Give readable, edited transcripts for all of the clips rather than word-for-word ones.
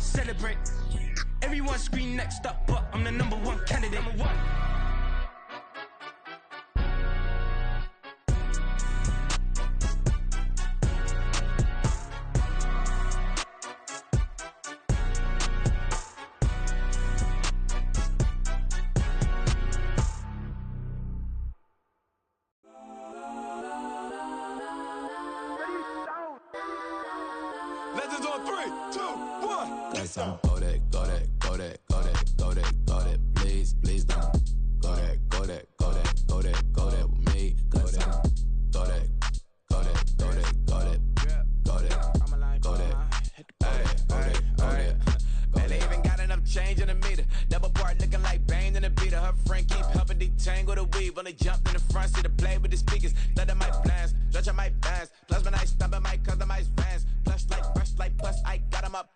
celebrate. Everyone scream next up, but I'm the #1 candidate. Legends on 3, 2, 1. Let's go. Go that, go that, go that, go that, go that, go that. Please, please don't. Go that, go that, go that, go that, go that with me. Go that, go that, go that, go that, go that, go that, go that. Man, they even got enough change in the meter. Double part looking like Bane in the beater. Her friend keep helping detangle the weave. Only jumped in the front seat to play with the speakers. Let them might blast, stretch I might pass. Plus when I stop it, might customize fans. Plus like, plus I got them up.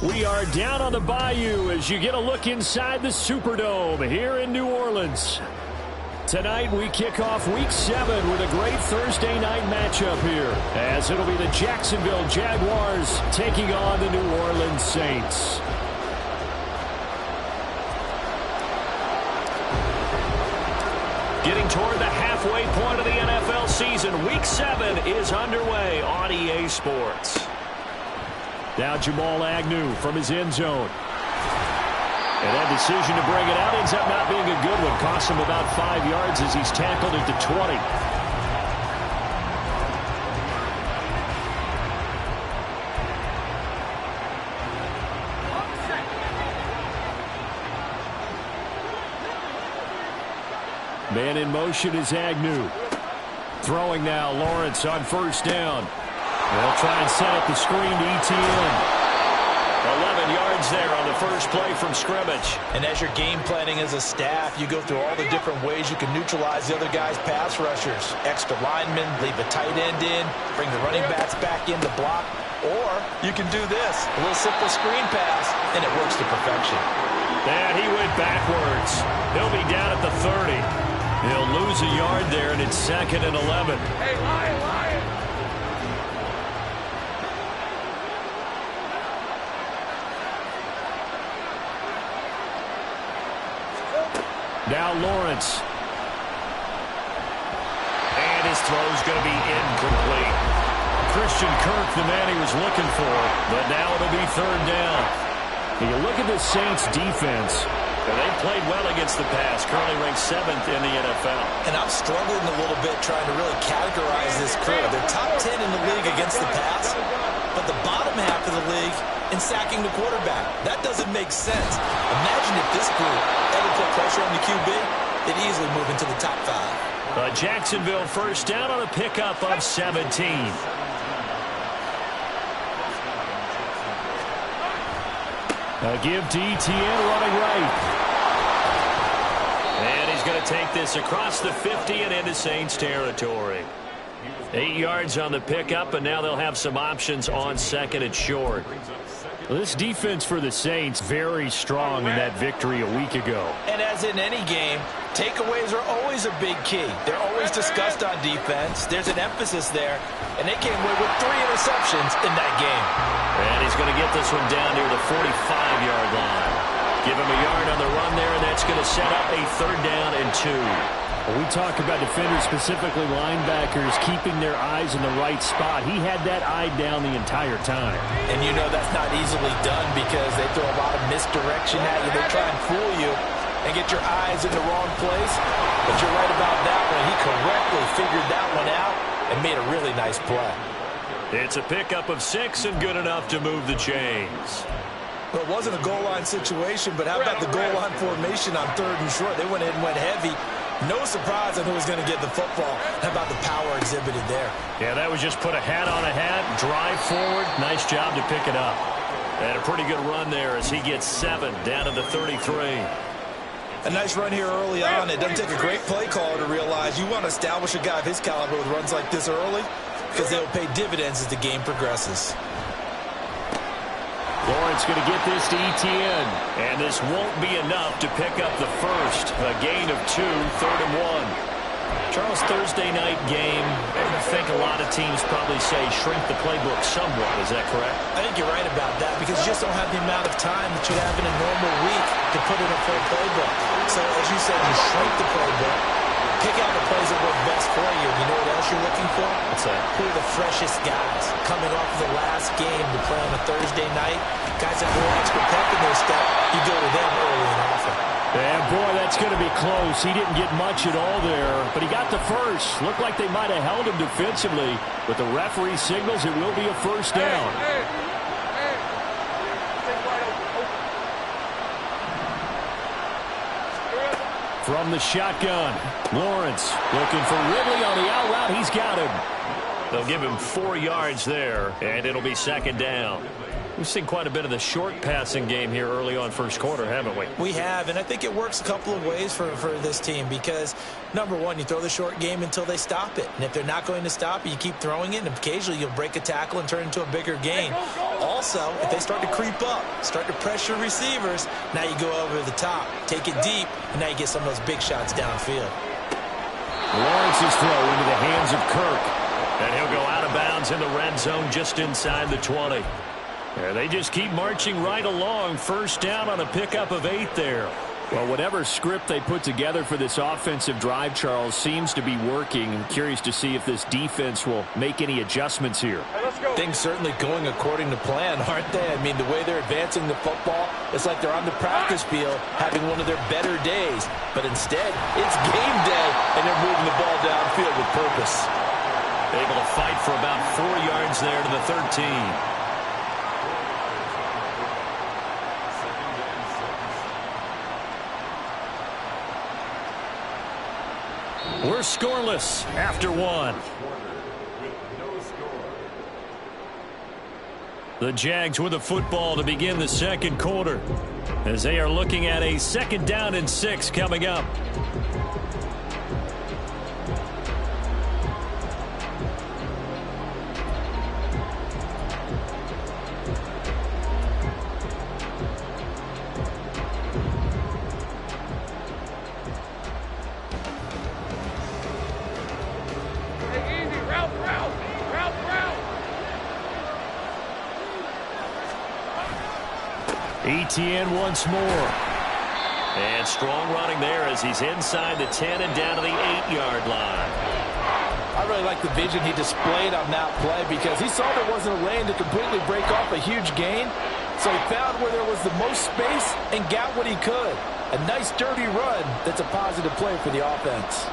We are down on the bayou as you get a look inside the Superdome here in New Orleans. Tonight we kick off Week 7 with a great Thursday night matchup here, as it'll be the Jacksonville Jaguars taking on the New Orleans Saints. Getting toward the halfway point of the NFL season, Week 7 is underway on EA Sports. Now Jamal Agnew from his end zone. And that decision to bring it out ends up not being a good one. Costs him about 5 yards as he's tackled at the 20. Man in motion is Agnew. Throwing now, Lawrence on first down. They'll try and set up the screen to ETN. 11 yards there on the first play from scrimmage. And as you're game planning as a staff, you go through all the different ways you can neutralize the other guy's pass rushers. Extra linemen, leave a tight end in, bring the running backs back in to block. Or you can do this, a little simple screen pass, and it works to perfection. And he went backwards. He'll be down at the 30. He'll lose a yard there, and it's 2nd and 11. Hey, Lion! Now Lawrence. And his throw's going to be incomplete. Christian Kirk, the man he was looking for, but now it'll be 3rd down. You look at the Saints' defense. They played well against the pass, currently ranked 7th in the NFL. And I'm struggling a little bit trying to really categorize this crew. They're top 10 in the league against the pass, but the bottom half of the league in sacking the quarterback. That doesn't make sense. Imagine if this group ever put pressure on the QB, they'd easily move into the top 5. Jacksonville first down on a pickup of 17. A give to ETN running right. And he's going to take this across the 50 and into Saints territory. 8 yards on the pickup, and now they'll have some options on 2nd and short. Well, this defense for the Saints very strong in that victory a week ago. And as in any game, takeaways are always a big key. They're always discussed on defense. There's an emphasis there, and they came away with 3 interceptions in that game. And he's going to get this one down near the 45-yard line. Give him a yard on the run there, and that's going to set up a 3rd down and 2. When we talk about defenders, specifically linebackers, keeping their eyes in the right spot, he had that eye down the entire time. And you know that's not easily done because they throw a lot of misdirection at you. They try and fool you and get your eyes in the wrong place. But you're right about that one. He correctly figured that one out and made a really nice play. It's a pickup of 6 and good enough to move the chains. Well, it wasn't a goal line situation, but how about the goal line formation on 3rd and short? They went in and went heavy. No surprise on who was going to get the football. How about the power exhibited there? Yeah, that was just put a hat on a hat, drive forward. Nice job to pick it up. And a pretty good run there as he gets 7 down to the 33. A nice run here early on. It doesn't take a great play caller to realize you want to establish a guy of his caliber with runs like this early because they'll pay dividends as the game progresses. Lawrence going to get this to ETN, and this won't be enough to pick up the first. A gain of 2, 3rd and 1. Charles, Thursday night game, I think a lot of teams probably say shrink the playbook somewhat. Is that correct? I think you're right about that because you just don't have the amount of time that you have in a normal week to put in a full playbook. So, as you said, you shrink the playbook, pick out the plays that work best for you. You know what else you're looking for? What's that? Who are the freshest guys coming off of the last game to play on a Thursday night? Guys that have a little extra pep in their step, you go to them early and often. And boy, that's going to be close. He didn't get much at all there, but he got the first. Looked like they might have held him defensively, but the referee signals it will be a first down. From the shotgun, Lawrence looking for Ridley on the out route. He's got him. They'll give him 4 yards there, and it'll be second down. We've seen quite a bit of the short passing game here early on first quarter, haven't we? We have, and I think it works a couple of ways for this team because, number one, you throw the short game until they stop it. And if they're not going to stop it, you keep throwing it, and occasionally you'll break a tackle and turn it into a bigger gain. Also, if they start to creep up, start to pressure receivers, now you go over the top, take it deep, and now you get some of those big shots downfield. Lawrence's throw into the hands of Kirk, and he'll go out of bounds in the red zone just inside the 20. Yeah, they just keep marching right along. First down on a pickup of 8 there. Well, whatever script they put together for this offensive drive, Charles, seems to be working. I'm curious to see if this defense will make any adjustments here. Things certainly going according to plan, aren't they? I mean, the way they're advancing the football, it's like they're on the practice field having one of their better days. But instead, it's game day, and they're moving the ball downfield with purpose. Able to fight for about 4 yards there to the 13. We're scoreless after 1. The Jags with the football to begin the second quarter as they are looking at a 2nd down and 6 coming up. Etienne once more. And strong running there as he's inside the 10 and down to the 8-yard line. I really like the vision he displayed on that play because he saw there wasn't a lane to completely break off a huge gain. So he found where there was the most space and got what he could. A nice dirty run that's a positive play for the offense.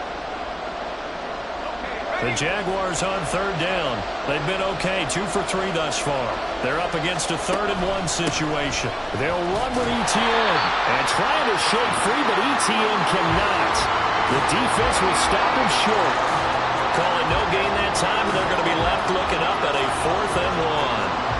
The Jaguars on 3rd down. They've been okay, 2 for 3 thus far. They're up against a 3rd and 1 situation. They'll run with Etienne and trying to shake free, but Etienne cannot. The defense will stop him short. Calling no gain that time, and they're going to be left looking up at a 4th and 1.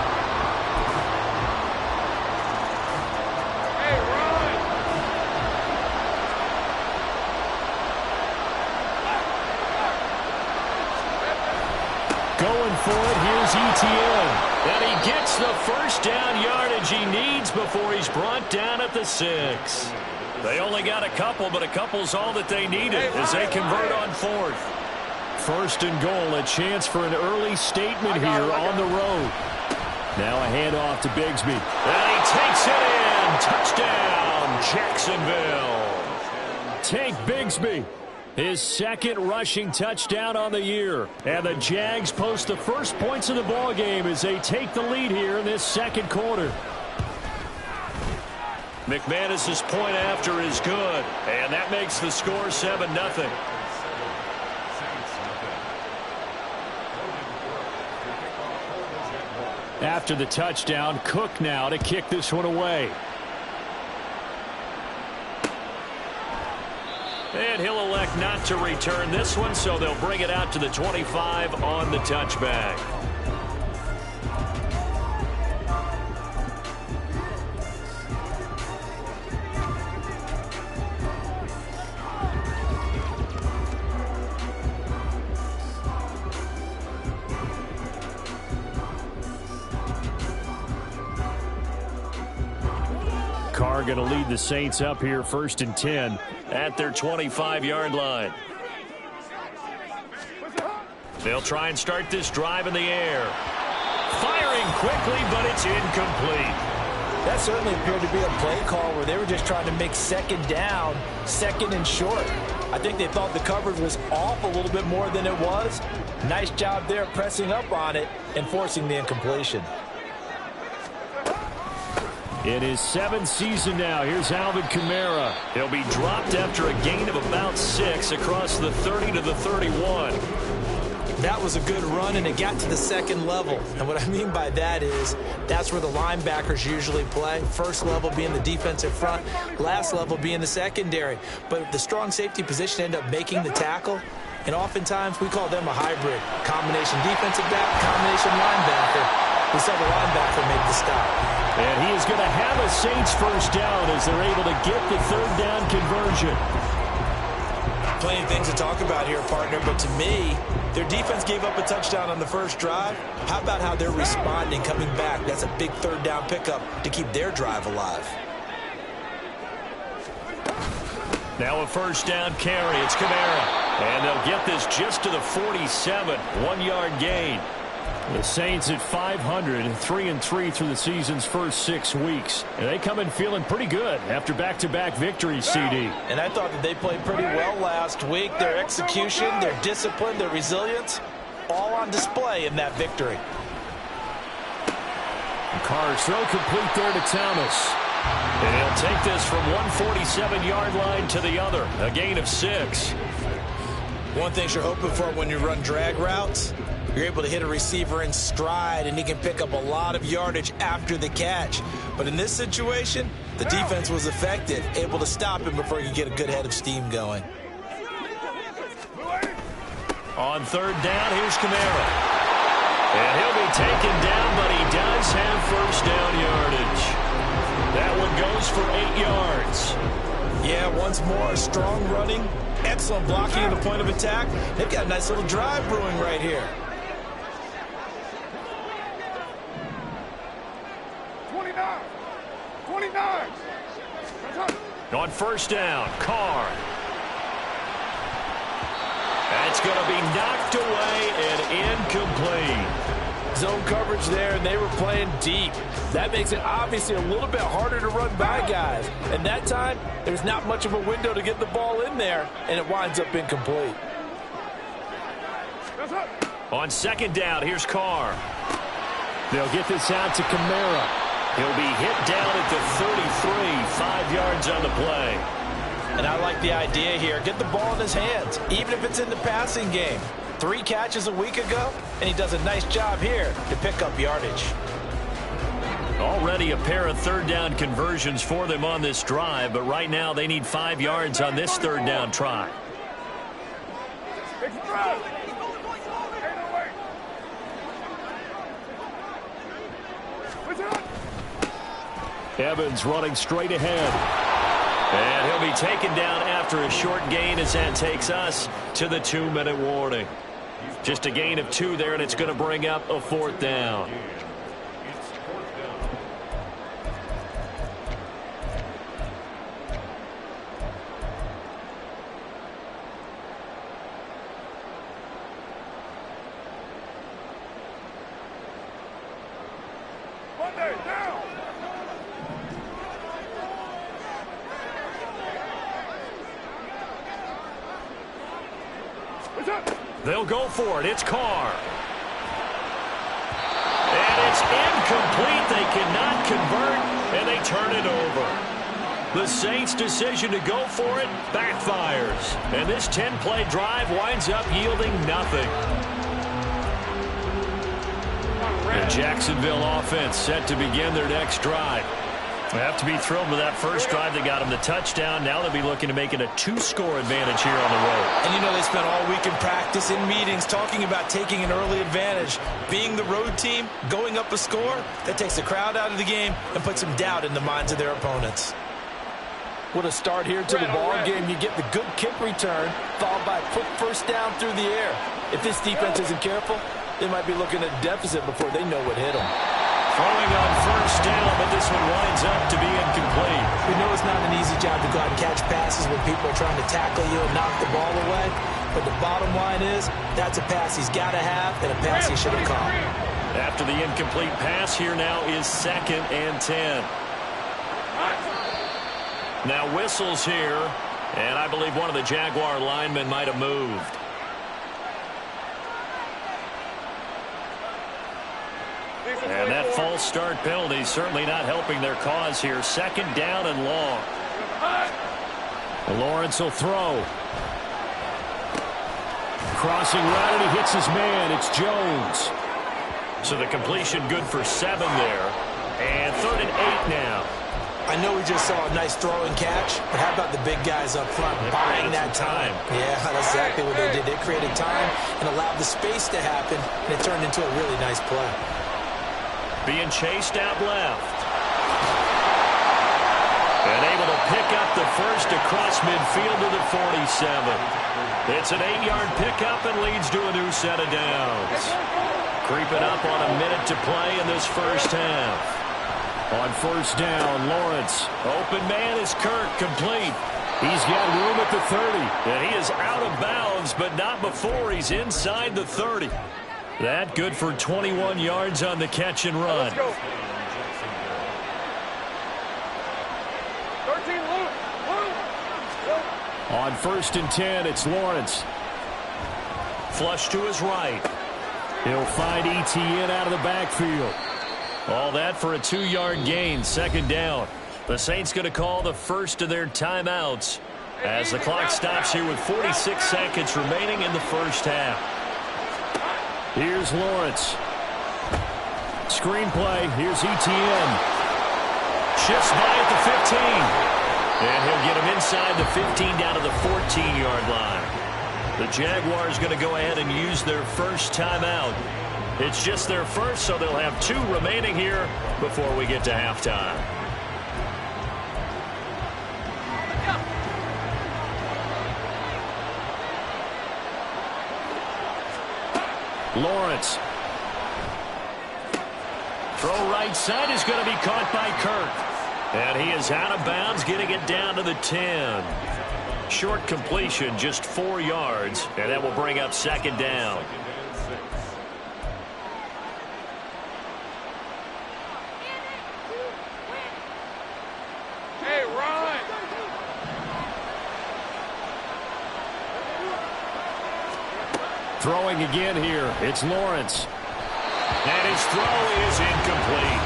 Going for it, here's Etienne. And he gets the first down yardage he needs before he's brought down at the 6. They only got a couple, but a couple's all that they needed as they convert on 4th. 1st and goal, a chance for an early statement here on the road. Now a handoff to Bigsby. And he takes it in. Touchdown, Jacksonville. Tank Bigsby. His 2nd rushing touchdown on the year. And the Jags post the first points of the ball game as they take the lead here in this 2nd quarter. McManus's point after is good. And that makes the score 7-0. After the touchdown, Cook now to kick this one away. And he'll elect not to return this one, so they'll bring it out to the 25 on the touchback. Carr going to lead the Saints up here 1st and 10 at their 25-yard line. They'll try and start this drive in the air. Firing quickly, but it's incomplete. That certainly appeared to be a play call where they were just trying to make second down, second and short. I think they thought the coverage was off a little bit more than it was. Nice job there pressing up on it and forcing the incompletion. In his 7th season now, here's Alvin Kamara. He'll be dropped after a gain of about 6 across the 30 to the 31. That was a good run, and it got to the second level. And what I mean by that is that's where the linebackers usually play. First level being the defensive front, last level being the secondary. But the strong safety position ended up making the tackle, and oftentimes we call them a hybrid. Combination defensive back, combination linebacker. We saw the linebacker make the stop. And he is going to have a Saints first down as they're able to get the third down conversion. Plenty of things to talk about here, partner, but to me, their defense gave up a touchdown on the first drive. How about how they're responding, coming back? That's a big third down pickup to keep their drive alive. Now a first down carry. It's Kamara. And they'll get this just to the 47. 1-yard gain. The Saints at 500, 3-3 through the season's first 6 weeks. And they come in feeling pretty good after back-to-back victories, CD. And I thought that they played pretty well last week. Their execution, their discipline, their resilience, all on display in that victory. Carr's throw complete there to Thomas. And he'll take this from 147-yard line to the other. A gain of 6. One thing you're hoping for when you run drag routes, you're able to hit a receiver in stride, and he can pick up a lot of yardage after the catch. But in this situation, the defense was effective, able to stop him before he could get a good head of steam going. On third down, here's Kamara. And he'll be taken down, but he does have first down yardage. That one goes for 8 yards. Yeah, once more, strong running, excellent blocking at the point of attack. They've got a nice little drive brewing right here. 29. On first down, Carr. That's going to be knocked away and incomplete. Zone coverage there, and they were playing deep. That makes it obviously a little bit harder to run by guys. And that time, there's not much of a window to get the ball in there, and it winds up incomplete. On second down, here's Carr. They'll get this out to Kamara. He'll be hit down at the 33, 5 yards on the play. And I like the idea here. Get the ball in his hands, even if it's in the passing game. 3 catches a week ago, and he does a nice job here to pick up yardage. Already a pair of third down conversions for them on this drive, but right now they need 5 yards on this third down try. Evans running straight ahead. And he'll be taken down after a short gain as that takes us to the 2-minute warning. Just a gain of 2 there, and it's going to bring up a 4th down. They'll go for it. It's Carr. And it's incomplete. They cannot convert, and they turn it over. The Saints' decision to go for it backfires. And this 10-play drive winds up yielding nothing. The Jacksonville offense set to begin their next drive. They have to be thrilled with that first drive that got them the touchdown. Now they'll be looking to make it a 2-score advantage here on the road. And you know they spent all week in practice, in meetings, talking about taking an early advantage. Being the road team, going up a score, that takes the crowd out of the game and puts some doubt in the minds of their opponents. What a start here to the ball game. You get the good kick return, followed by a quick first down through the air. If this defense isn't careful, they might be looking at a deficit before they know what hit them. Throwing on first down, but this one winds up to be incomplete. We know it's not an easy job to go out and catch passes when people are trying to tackle you and knock the ball away. But the bottom line is, that's a pass he's got to have and a pass he should have caught. After the incomplete pass, here now is 2nd and 10. Now whistles here, and I believe one of the Jaguar linemen might have moved. And that false start penalty is certainly not helping their cause here. 2nd down and long. Lawrence will throw. Crossing right, and he hits his man. It's Jones. So the completion good for 7 there. And 3rd and 8 now. I know we just saw a nice throw and catch, but how about the big guys up front buying that time? Yeah, that's exactly what they did. They created time and allowed the space to happen, and it turned into a really nice play. Being chased out left. And able to pick up the first across midfield to the 47. It's an 8-yard pickup and leads to a new set of downs. Creeping up on a minute to play in this first half. On 1st down, Lawrence. Open man is Kirk, complete. He's got room at the 30. And he is out of bounds, but not before he's inside the 30. That good for 21 yards on the catch and run. Let's go. 13, Luke. On 1st and 10, it's Lawrence. Flush to his right. He'll find Etienne out of the backfield. All that for a 2-yard gain, 2nd down. The Saints going to call the first of their timeouts as the clock stops here with 46 seconds remaining in the first half. Here's Lawrence. Screenplay. Here's Etienne. Shifts by at the 15. And he'll get him inside the 15 down to the 14-yard line. The Jaguars going to go ahead and use their first timeout. It's just their first, so they'll have 2 remaining here before we get to halftime. Lawrence. Throw right side is going to be caught by Kirk. And he is out of bounds, getting it down to the 10. Short completion, just 4 yards, and that will bring up 2nd down. Hey, run! Throwing again here, it's Lawrence. And his throw is incomplete.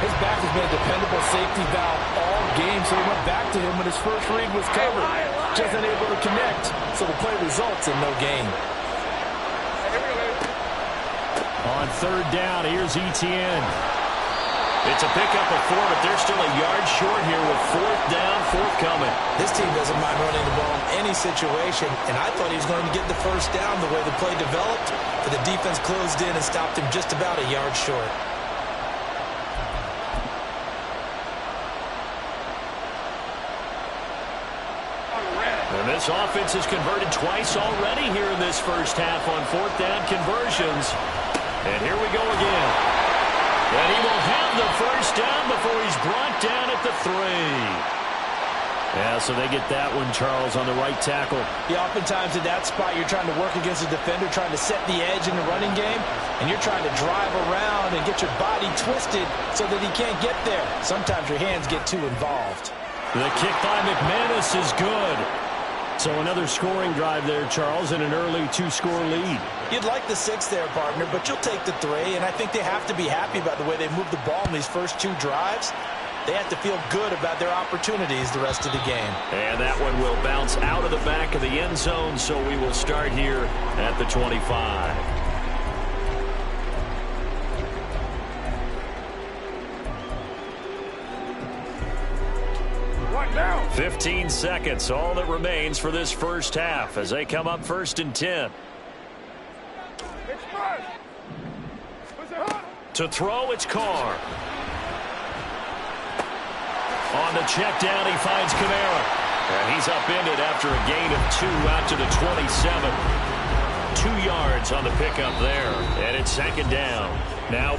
His back has been a dependable safety valve all game, so he went back to him when his first read was covered. Just unable to connect, so the play results in no gain. On 3rd down, here's Etienne. It's a pickup of 4, but they're still a yard short here with 4th down, forthcoming. This team doesn't mind running the ball in any situation, and I thought he was going to get the first down the way the play developed, but the defense closed in and stopped him just about a yard short. And this offense has converted twice already here in this first half on 4th down conversions. And here we go again. And he will have the first down before he's brought down at the 3. Yeah, so they get that one, Charles, on the right tackle. Yeah, oftentimes at that spot, you're trying to work against a defender, trying to set the edge in the running game, and you're trying to drive around and get your body twisted so that he can't get there. Sometimes your hands get too involved. The kick by McManus is good. So another scoring drive there, Charles, and an early 2-score lead. You'd like the 6 there, partner, but you'll take the 3, and I think they have to be happy about the way they moved the ball in these first 2 drives. They have to feel good about their opportunities the rest of the game. And that one will bounce out of the back of the end zone, so we will start here at the 25. 15 seconds, all that remains for this first half as they come up 1st and 10. To throw, it's Carr. On the check down, he finds Kamara. And he's upended after a gain of 2 out to the 27. 2 yards on the pickup there. And it's 2nd down. Now,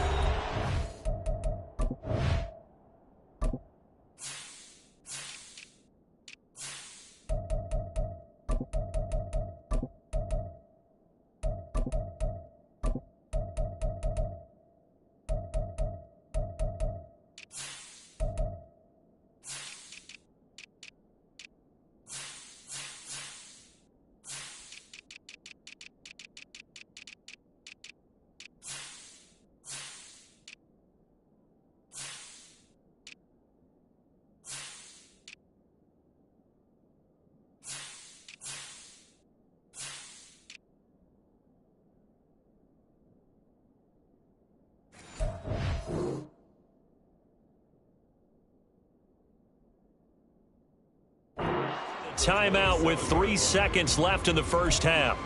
Timeout with 3 seconds left in the first half.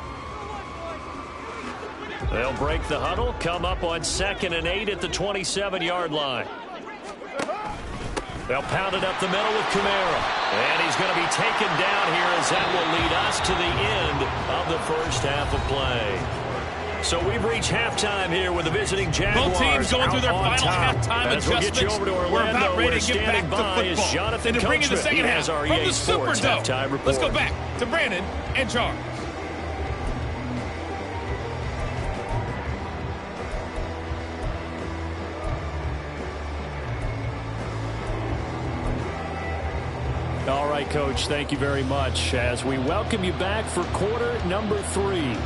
They'll break the huddle, come up on 2nd and 8 at the 27-yard line. They'll pound it up the middle with Kamara. And he's going to be taken down here as that will lead us to the end of the first half of play. So we've reached halftime here with the visiting Jaguars. Both teams going through their final halftime adjustments. We'll get you over to Orlando. We're about ready to get back to football. Jonathan And to bring in the Coachman. second half Our from EA the Sports Superdome. halftime report. Let's go back to Brandon and Charles. All right, Coach, thank you very much as we welcome you back for quarter number 3.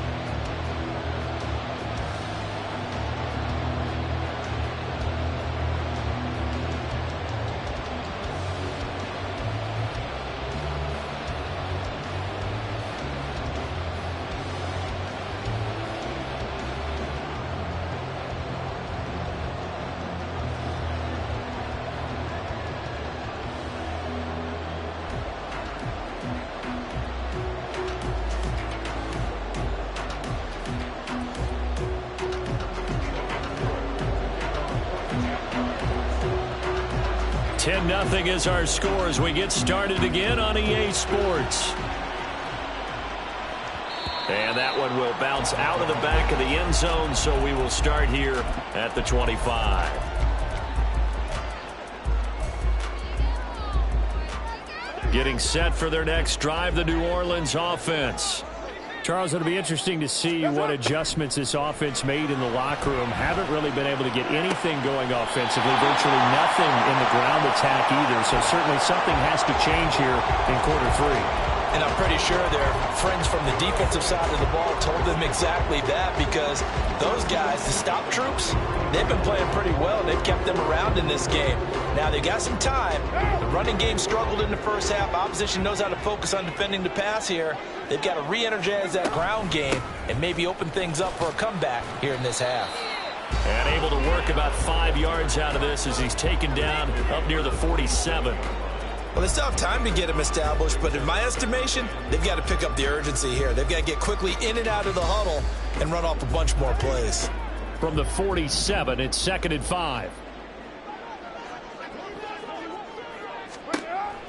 Nothing is our score as we get started again on EA Sports. And that one will bounce out of the back of the end zone, so we will start here at the 25. Getting set for their next drive, the New Orleans offense. Charles, it'll be interesting to see what adjustments this offense made in the locker room. Haven't really been able to get anything going offensively, virtually nothing in the ground attack either. So certainly something has to change here in quarter 3. And I'm pretty sure their friends from the defensive side of the ball told them exactly that, because those guys, the stop troops, they've been playing pretty well. They've kept them around in this game. Now, they got some time. The running game struggled in the first half. Opposition knows how to focus on defending the pass here. They've got to re-energize that ground game and maybe open things up for a comeback here in this half. And able to work about 5 yards out of this as he's taken down up near the 47. Well, they still have time to get him established, but in my estimation, they've got to pick up the urgency here. They've got to get quickly in and out of the huddle and run off a bunch more plays. From the 47, it's 2nd and 5.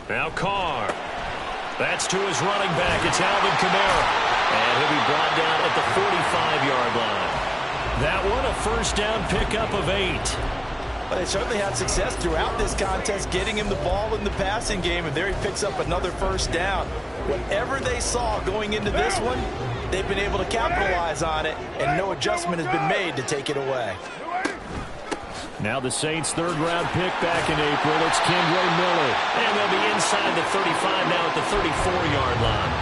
Now Carr. That's to his running back. It's Alvin Kamara. And he'll be brought down at the 45-yard line. That one, a first down pickup of 8. But they certainly had success throughout this contest getting him the ball in the passing game, and there he picks up another first down. Whatever they saw going into this one, they've been able to capitalize on it, and no adjustment has been made to take it away. Now the Saints' third-round pick back in April. It's Kendre Miller. And they'll be inside the 35 now at the 34-yard line.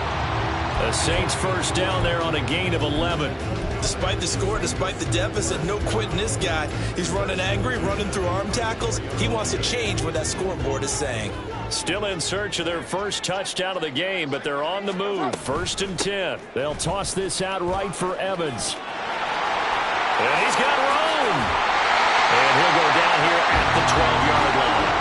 The Saints first down there on a gain of 11. Despite the score, despite the deficit, no quitting this guy. He's running angry, running through arm tackles. He wants to change what that scoreboard is saying. Still in search of their first touchdown of the game, but they're on the move. 1st and 10. They'll toss this out right for Evans. And he's got room. And he'll go down here at the 12-yard line.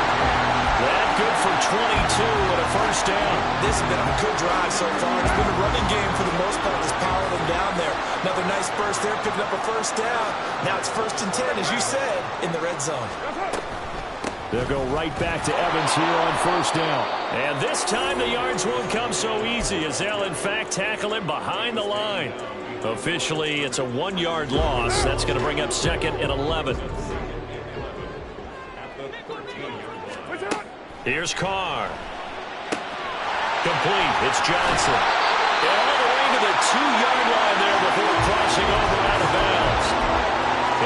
That good for 22 and a first down. This has been a good drive so far. It's been a running game for the most part that's powered them down there. Another nice burst there, picking up a first down. Now it's 1st and 10, as you said, in the red zone. They'll go right back to Evans here on first down. And this time the yards won't come so easy as they'll, in fact, tackle him behind the line. Officially, it's a 1-yard loss. That's going to bring up 2nd and 11. Here's Carr. Complete. It's Johnson. All the way to the 2-yard line there before crossing over out of bounds.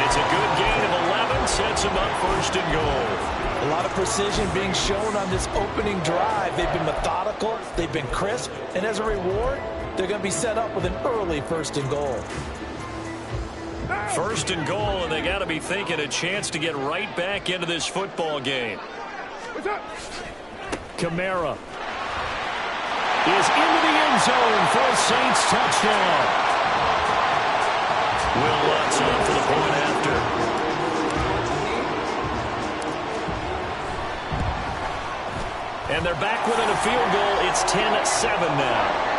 It's a good gain of 11. Sets him up 1st and goal. A lot of precision being shown on this opening drive. They've been methodical. They've been crisp. And as a reward, they're going to be set up with an early 1st and goal. 1st and goal, and they got to be thinking a chance to get right back into this football game. Kamara is into the end zone for a Saints touchdown. Will Lutz on for the point after. And they're back within a field goal. It's 10-7 now.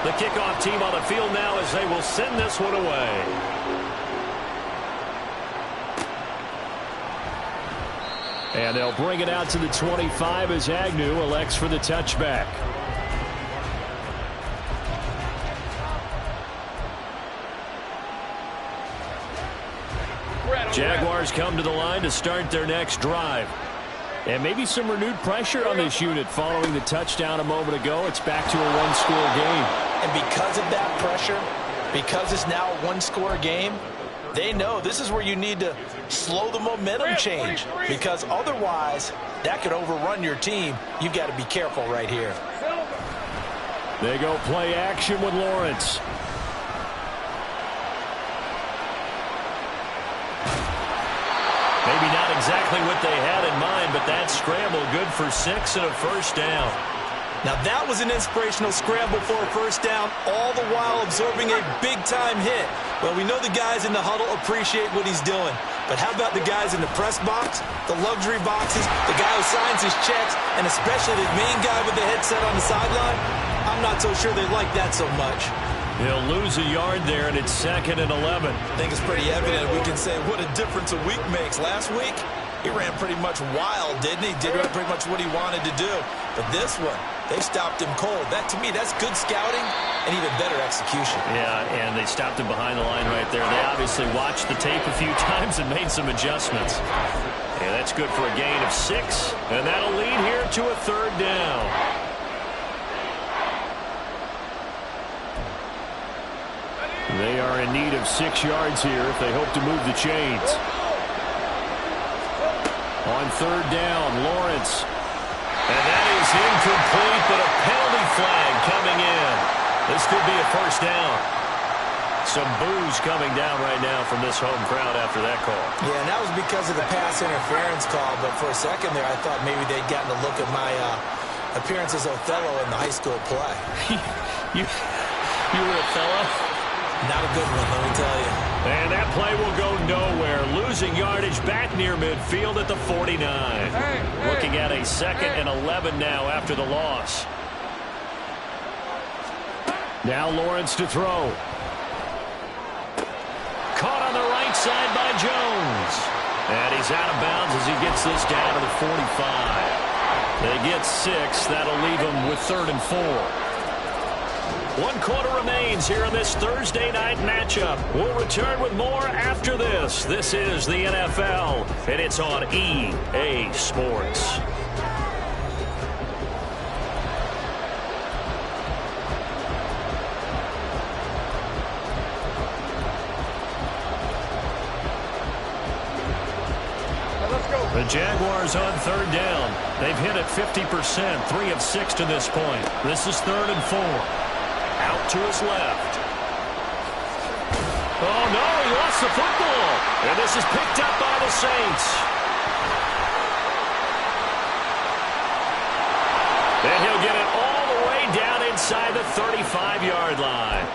The kickoff team on the field now as they will send this one away. And they'll bring it out to the 25 as Agnew elects for the touchback. Jaguars come to the line to start their next drive. And maybe some renewed pressure on this unit following the touchdown a moment ago. It's back to a one-score game. And because of that pressure, because it's now a one-score game, they know this is where you need to slow the momentum change, because otherwise that could overrun your team. You've got to be careful right here. They go play action with Lawrence. Maybe not exactly what they had in mind, but that scramble good for 6 and a first down. Now that was an inspirational scramble for a first down, all the while absorbing a big-time hit. Well, we know the guys in the huddle appreciate what he's doing. But how about the guys in the press box, the luxury boxes, the guy who signs his checks, and especially the main guy with the headset on the sideline? I'm not so sure they like that so much. He'll lose a yard there, and it's 2nd and 11. I think it's pretty evident. We can say what a difference a week makes. Last week, he ran pretty much wild, didn't he? Did pretty much what he wanted to do. But this one, they stopped him cold. That, to me, that's good scouting and even better execution. Yeah, and they stopped him behind the line right there. They obviously watched the tape a few times and made some adjustments. Yeah, that's good for a gain of 6, and that'll lead here to a 3rd down. They are in need of 6 yards here if they hope to move the chains. On 3rd down, Lawrence. And that is incomplete, but a penalty flag coming in. This could be a first down. Some boos coming down right now from this home crowd after that call. Yeah, and that was because of the pass interference call. But for a second there, I thought maybe they'd gotten a look at my appearance as Othello in the high school play. you were Othello? Not a good one, let me tell you. And that play will go nowhere. Losing yardage back near midfield at the 49. Looking at a 2nd and 11 now after the loss. Now Lawrence to throw. Caught on the right side by Jones. And he's out of bounds as he gets this down to the 45. They get 6. That'll leave them with 3rd and 4. 1 quarter remains here in this Thursday night matchup. We'll return with more after this. This is the NFL, and it's on EA Sports. The Jaguars on 3rd down. They've hit it 50%, 3 of 6 to this point. This is 3rd and 4. Out to his left. Oh, no, he lost the football. And this is picked up by the Saints. And he'll get it all the way down inside the 35-yard line.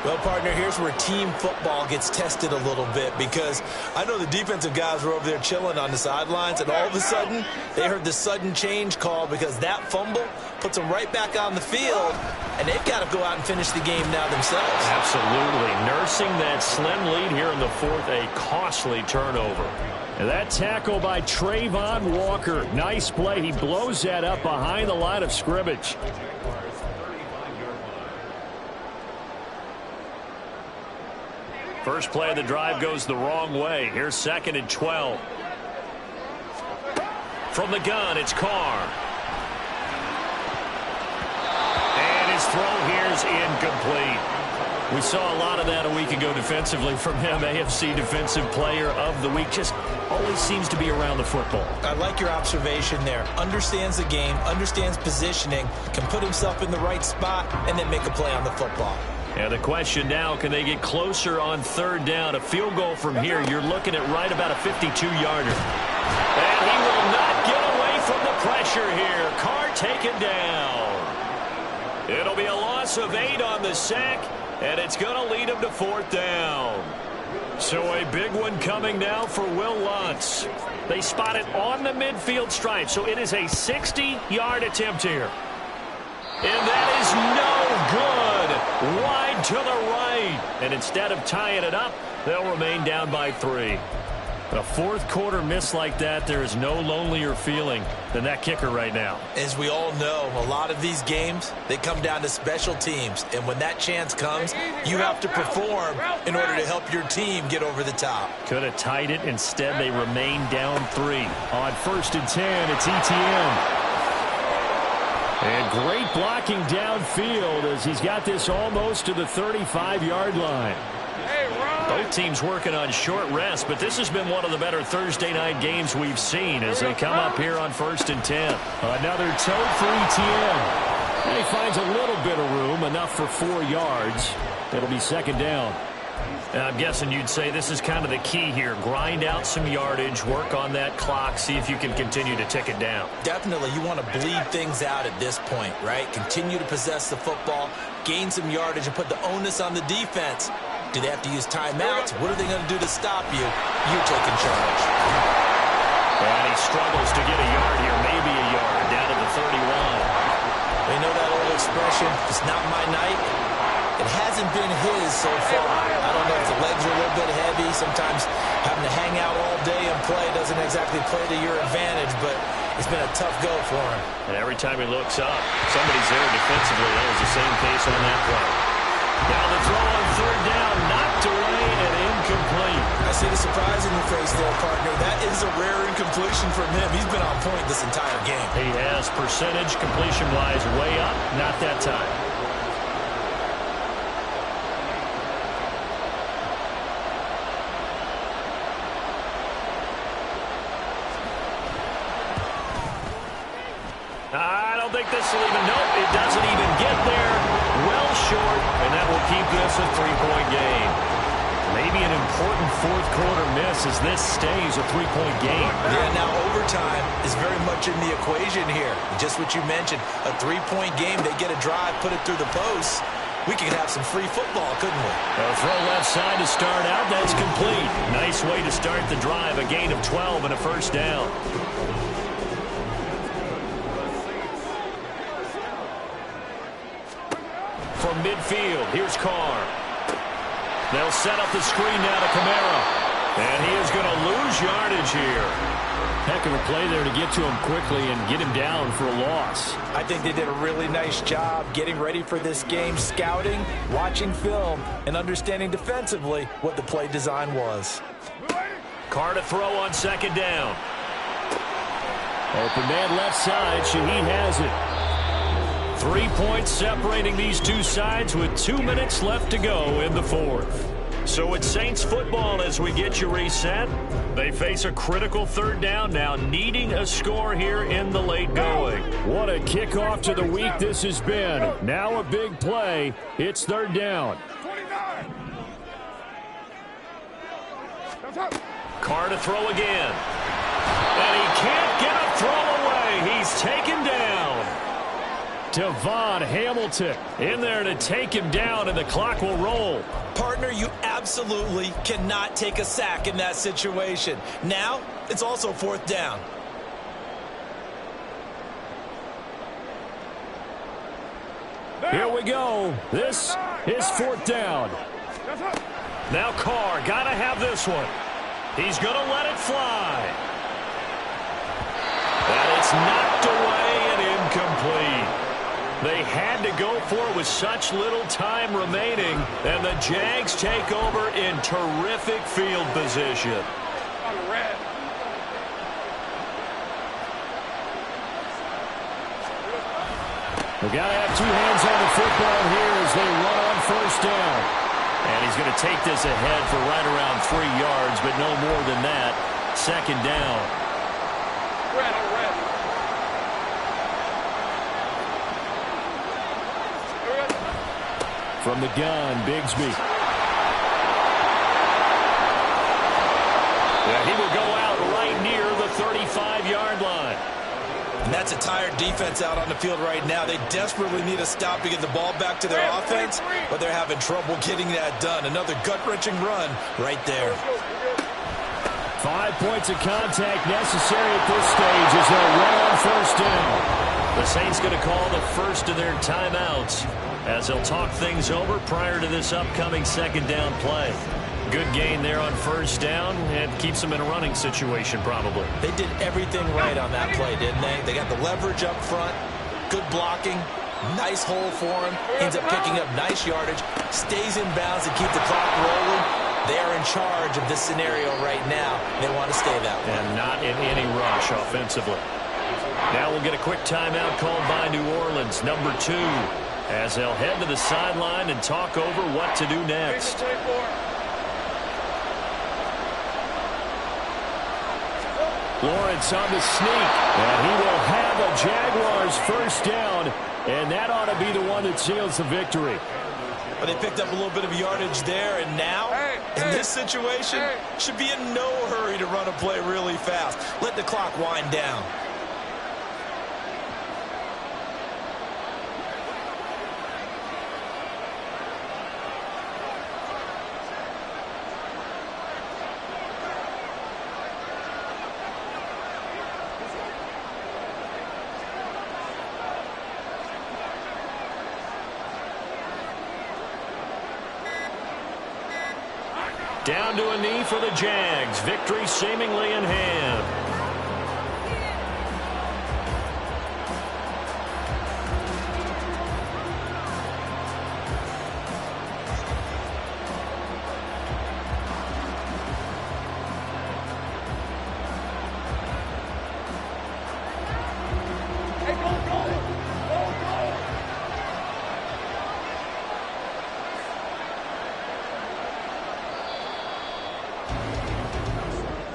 Well, partner, here's where team football gets tested a little bit, because I know the defensive guys were over there chilling on the sidelines, and all of a sudden they heard the sudden change call because that fumble puts them right back on the field, and they've got to go out and finish the game now themselves. Absolutely. Nursing that slim lead here in the 4th, a costly turnover. And that tackle by Trayvon Walker. Nice play. He blows that up behind the line of scrimmage. First play of the drive goes the wrong way. Here's 2nd and 12. From the gun, it's Carr. And his throw here is incomplete. We saw a lot of that a week ago defensively from him. AFC Defensive Player of the Week. Just always seems to be around the football. I like your observation there. Understands the game, understands positioning, can put himself in the right spot, and then make a play on the football. And the question now, can they get closer on 3rd down? A field goal from here, you're looking at right about a 52-yarder. And he will not get away from the pressure here. Carr taken down. It'll be a loss of 8 on the sack, and it's going to lead him to 4th down. So a big one coming now for Will Lutz. They spot it on the midfield stripe, so it is a 60-yard attempt here. And that is no good. Wide to the right. And instead of tying it up, they'll remain down by 3. A fourth quarter miss like that, there is no lonelier feeling than that kicker right now. As we all know, a lot of these games, they come down to special teams. And when that chance comes, you have to perform in order to help your team get over the top. Could have tied it. Instead, they remain down 3. On 1st and 10, it's ETN. And great blocking downfield as he's got this almost to the 35-yard line. Both teams working on short rest, but this has been one of the better Thursday night games we've seen as they come up here on 1st and 10. Another tote for ETN. And he finds a little bit of room, enough for 4 yards. It'll be 2nd down. And I'm guessing you'd say this is kind of the key here. Grind out some yardage, work on that clock, see if you can continue to tick it down. Definitely, you want to bleed things out at this point, right? Continue to possess the football, gain some yardage, and put the onus on the defense. Do they have to use timeouts? What are they going to do to stop you? You're taking charge. And he struggles to get a yard here, maybe a yard, down to the 31. They know that old expression, it's not my night. It hasn't been his so far. I don't know if the legs are a little bit heavy. Sometimes having to hang out all day and play doesn't exactly play to your advantage, but it's been a tough go for him. And every time he looks up, somebody's there defensively. That was the same case on that play. Now the throw on 3rd down, knocked away and incomplete. I see the surprise in your face there, partner. That is a rare incompletion from him. He's been on point this entire game. He has percentage completion-wise way up, not that time. I don't think this will even, nope, it doesn't even get there. Well short, and that will keep this a 3-point game. Maybe an important fourth quarter miss as this stays a 3-point game. Yeah, now overtime is very much in the equation here. Just what you mentioned, a 3-point game, they get a drive, put it through the post. We could have some free football, couldn't we? A throw left side to start out, that's complete. Nice way to start the drive, a gain of 12 and a 1st down. From midfield, here's Carr. They'll set up the screen now to Kamara. And he is going to lose yardage here. Heck of a play there to get to him quickly and get him down for a loss. I think they did a really nice job getting ready for this game, scouting, watching film, and understanding defensively what the play design was. Carr to throw on 2nd down. Open man left side. Shaheed has it. 3 points separating these two sides with 2 minutes left to go in the 4th. So it's Saints football as we get you reset. They face a critical 3rd down now, needing a score here in the late going. What a kickoff to the week this has been. Now a big play. It's 3rd down. Carr to throw again. And he can't get a throw away. He's taken down. Devon Hamilton in there to take him down, and the clock will roll. Partner, you absolutely cannot take a sack in that situation. Now, it's also 4th down. Here we go. This is 4th down. Now Carr, got to have this one. He's going to let it fly. And it's knocked away and incomplete. They had to go for it with such little time remaining, and the Jags take over in terrific field position. We've got to have 2 hands on the football here as they run on 1st down. And he's going to take this ahead for right around 3 yards, but no more than that. 2nd down. From the gun, Bigsby. Yeah, he will go out right near the 35-yard line. And that's a tired defense out on the field right now. They desperately need a stop to get the ball back to their offense, but they're having trouble getting that done. Another gut-wrenching run right there. 5 points of contact necessary at this stage as they'll run on first down. The Saints going to call the first of their timeouts as they'll talk things over prior to this upcoming second down play. Good gain there on first down and keeps them in a running situation probably. They did everything right on that play, didn't they? They got the leverage up front, good blocking, nice hole for him, ends up picking up nice yardage, stays in bounds to keep the clock rolling. They are in charge of this scenario right now. They want to stay that way. And not in any rush offensively. Now we'll get a quick timeout called by New Orleans, number 2, as they'll head to the sideline and talk over what to do next. Lawrence on the sneak, and he will have a Jaguars first down, and that ought to be the one that seals the victory. But they picked up a little bit of yardage there, and now, in this situation, should be in no hurry to run a play really fast. Let the clock wind down. Down to a knee for the Jags. Victory seemingly in hand.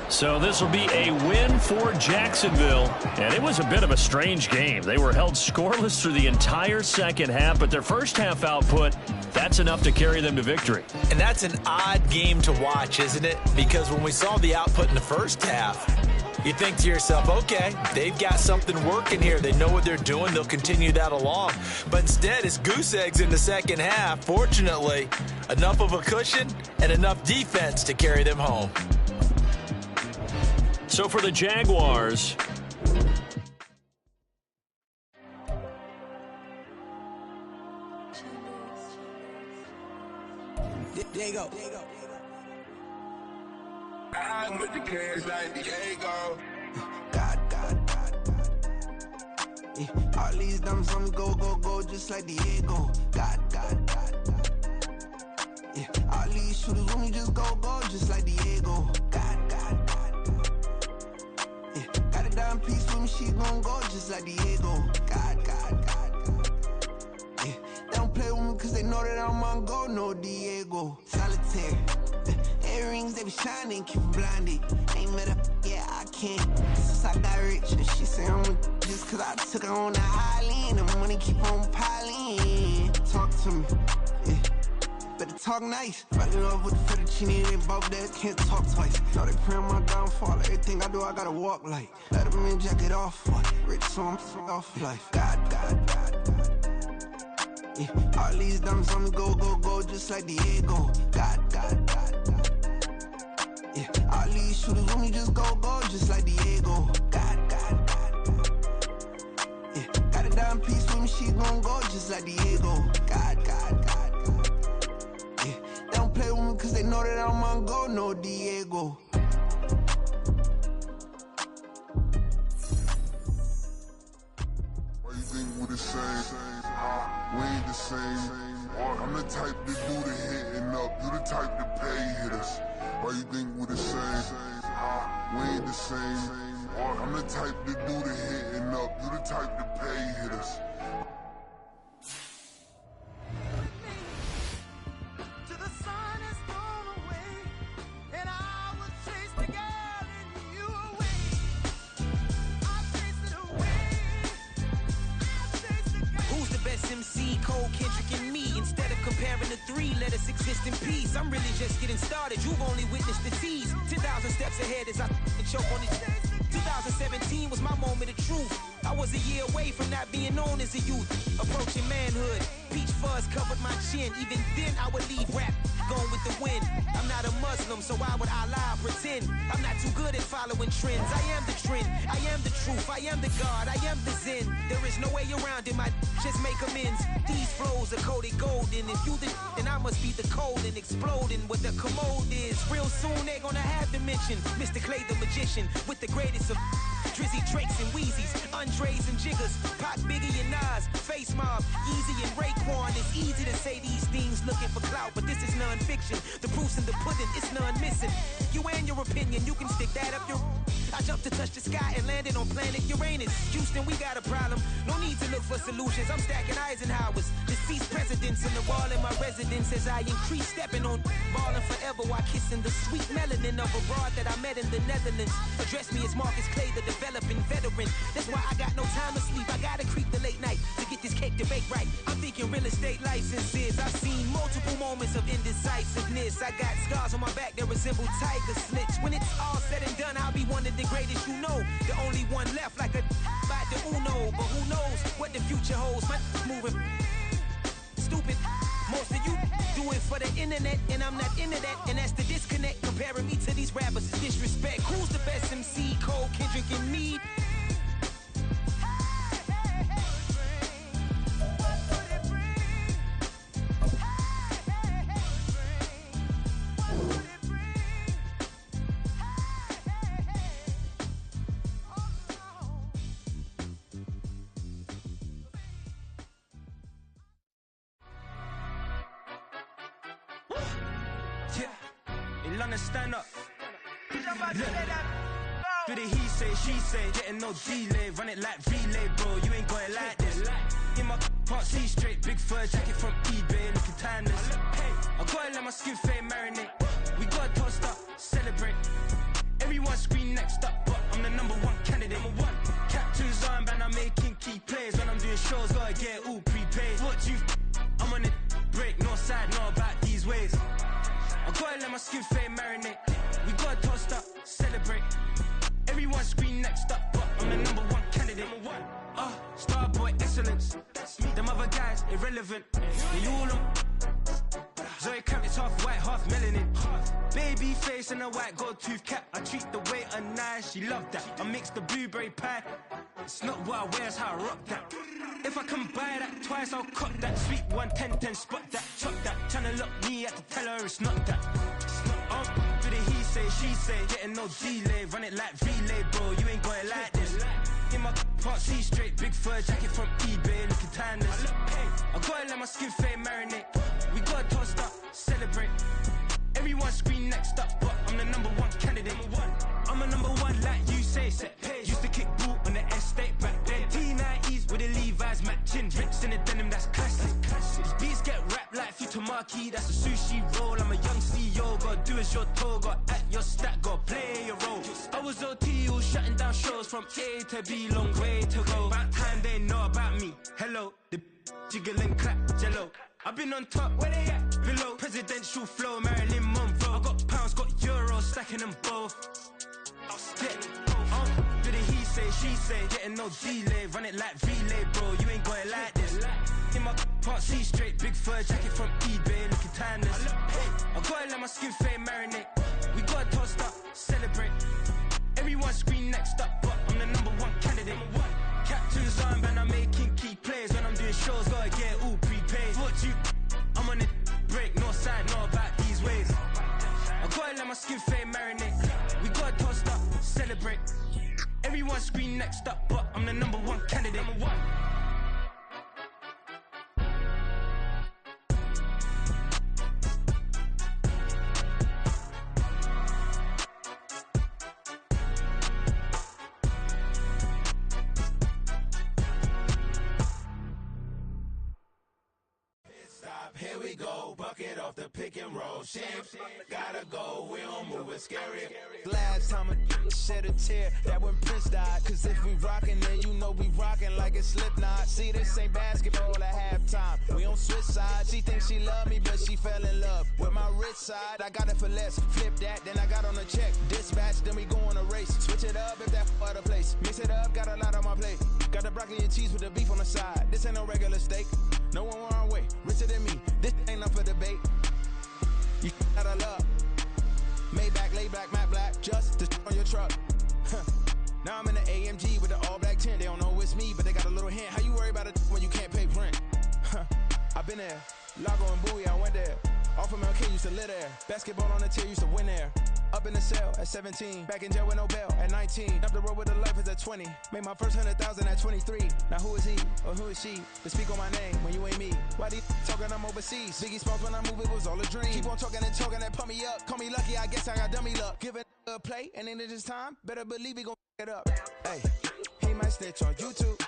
So this will be a win for Jacksonville, and it was a bit of a strange game. They were held scoreless through the entire second half, but their first half output, that's enough to carry them to victory. And that's an odd game to watch, isn't it? Because when we saw the output in the first half, you think to yourself, okay, they've got something working here. They know what they're doing. They'll continue that along. But instead, it's goose eggs in the second half. Fortunately, enough of a cushion and enough defense to carry them home. So for the Jaguars, Diego. I'm with the cash like Diego. God. Yeah, all these dumps on me go, just like Diego. God. Yeah, all these shooters when we just go, just like Diego. God. Yeah, got a dime piece with me, she gon' go just like Diego. God. Yeah, they don't play with me cause they know that I'm on go, no Diego. Solitaire. Earrings, they be shining, keep blinded. Ain't met up, yeah, I can't. Since I got rich, and she say I'm just cause I took her on the island. The money keep on piling. Talk to me, yeah. Better talk nice. Fucking up with the fettuccine, they both dead, can't talk twice. Know they pray on my downfall. Everything I do, I gotta walk like. Let them in, jacket off. Rich, so I'm off life. God. Yeah, all these dumps on me go, just like Diego. God. Yeah, all these shooters when we just go, just like Diego. God. Yeah, got a dime piece with me, she gon' go just like Diego. God. Yeah, they don't play with me cause they know that I'm on go, no Diego. Why you think we the same? We ain't the same. I'm the type to do the hitting up, you the type to pay hitters. Why you think we the same? We ain't the same. I'm the type to do the hitting up, you the type to pay hitters. Let us exist in peace. I'm really just getting started. You've only witnessed the tease. 10,000 steps ahead as I choke on these. 2017 was my moment of truth. I was a year away from not being known as a youth. Approaching manhood, peach fuzz covered my chin. Even then I would leave rap going with the wind. I'm not a Muslim, so why would I lie or pretend? I'm not too good at following trends. I am the trend, I am the truth, I am the God, I am the Zen. There is no way around it, my just make amends. These flows are coated golden. If you the then I must be the cold and exploding what the commode is. Real soon they gonna have to mention Mr. Clay the Magician with the greatest of Drizzy, Drakes, and Wheezies, Andres and Jiggers, Pac, Biggie, and Nas, Face Mob, Easy, and Raekwon. It's easy to say these things looking for clout, but this is non-fiction. The proof's in the pudding, it's none missing. You and your opinion, you can stick that up your... I jumped to touch the sky and landed on planet Uranus. Houston, we got a problem. No need to look for solutions. I'm stacking Eisenhowers, deceased presidents in the wall in my residence as I increase stepping on ballin' forever while kissing the sweet melanin of a broad that I met in the Netherlands. Address me as Marcus Clay, the developing veteran. That's why I got no time to sleep. I gotta creep the late night to get this cake to bake right. I'm thinking real estate licenses. I've seen multiple moments of indecisiveness. I got scars on my back that resemble tiger slits. When it's all said and done, I'll be one of the greatest you know. The only one left like a by the Uno. But who knows what the future holds? My moving stupid. Most of you do it for the internet, and I'm not into that. And that's the disconnect. Comparing me to these rappers is disrespect. Who's the best MC? Cole, Kendrick, and me? Stand up. Do the he say, she say, getting no delay, run it like relay, bro. You ain't got it like this. In my can't see straight, big fur jacket from eBay, looking timeless. I gotta let my skin fade marinate. We gotta toast up, celebrate. Everyone scream next up, but I'm the #1 candidate. Captain's armband, I'm making key plays. When I'm doing shows, gotta get all prepaid. What you? I'm on it, break, no side, no about these ways. I gotta let my skin fade marinate. We gotta toast up, celebrate. Everyone scream next up, but I'm the #1 candidate. Starboy excellence. Them other guys irrelevant. We all on. Zoe Camp is half white, half melanin. Baby face and a white gold tooth cap. I treat the waiter nice, she love that. I mix the blueberry pie. It's not what I wear, it's how I rock that. If I can buy that twice, I'll cut that. Sweet 110, spot that, chop that. Tryna lock me, I have to tell her it's not that. Do the he say, she say, getting no delay, run it like relay, bro. You ain't got it like this. In my can't see straight, big fur jacket from eBay, looking timeless. I gotta let my skin fade marinate. We gotta toast up, celebrate. Everyone scream next up, but I'm the #1 candidate. I'm a #1 like you say, set pace. Used to kick boot on the estate back then. T90s with the Levi's matching. Rips in the denim, that's classic. These beats get wrapped like Futamaki, that's a sushi roll. I'm a young CEO, gotta do as you're told. Gotta act your stat, gotta play your role. I was OT, all shutting down shows from A to B, long way to go. About time they know about me. Hello, the jiggle and clap, jello. I've been on top, where they at? Below, presidential flow, Marilyn Monroe. I got pounds, got euros, stacking them both. Do the he say, she say, getting no delay, run it like relay, bro. You ain't got it like this. In my can't see straight, big fur jacket from eBay, looking timeless. I gotta let my skin fade marinate. We gotta toast up, celebrate. Everyone scream next up, but I'm the #1 candidate. Captain's armband, I'm making key plays. When I'm doing shows, gotta get all prepaid. What you? I'm on it, break, no side, no about these ways. I gotta let my skin fade marinate. We gotta toast up, celebrate. Everyone scream next up, but I'm the #1 candidate. Here we go, bucket off the pick and roll. Champs, gotta go, we don't move it scary. Last time a shed a tear, that when Prince died. Cause if we rockin', then you know we rockin' like it's Slipknot. See, this ain't basketball at halftime. We on switch sides. She thinks she love me, but she fell in love with my rich side. I got it for less, flip that, then I got on a check. Dispatch, then we go on a race. Switch it up if that other place. Mix it up, got a lot on my plate. Got the broccoli and cheese with the beef on the side. This ain't no regular steak. No one wrong way, richer than me. This ain't up for debate. You out of love. Maybach, lay black, matte black, just to on your truck. Now I'm in the AMG with the all black tint. They don't know it's me, but they got a little hint. How you worry about it when you can't pay rent? I've been there. Lago and Bowie, I went there. Off of MLK, used to live there. Basketball on the tier, used to win there. Up in the cell at 17. Back in jail with no bail at 19. Up the road with the life is at 20. Made my first 100,000 at 23. Now who is he or who is she to speak on my name when you ain't me? Why these talking I'm overseas? Biggie Smalls when I move, it was all a dream. Keep on talking and pump me up. Call me lucky, I guess I got dummy luck. Give it a play, and in this time, better believe he gon' it up. Hey, he might snitch on YouTube.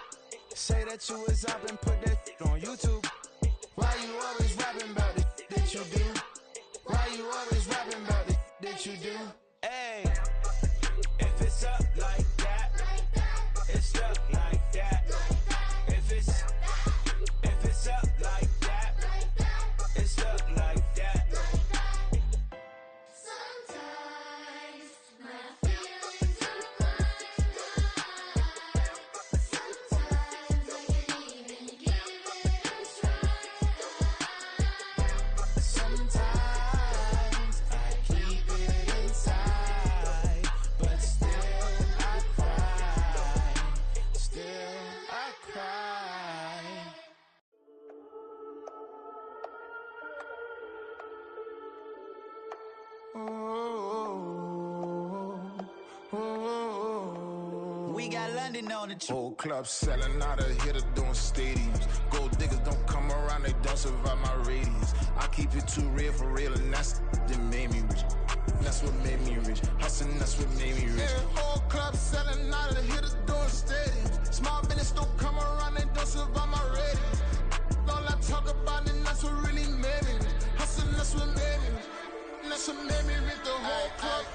Say that you was up and put that on YouTube. Why you always rapping about it that you do? Why you always rapping about it that you do? Hey, if it's up like that, it's up like that. If it's up like that, it's up like that. Sometimes my feelings are blind. Sometimes I can't even give it a try. Sometimes I keep it inside, but still I cry. Still I cry. We got London on the trip. Whole club selling out of here to doing stadiums. Gold diggers don't come around, they don't survive my radius. I keep it too real for real, and that's that made me rich. That's what made me rich. Hustling, that's what made me rich. Yeah, whole club selling out of here to doing stadiums. Small business don't come around, they don't survive my radius. All I talk about, and that's what really made me rich. Hustling, that's what made me rich. That's what made me rich, the whole club.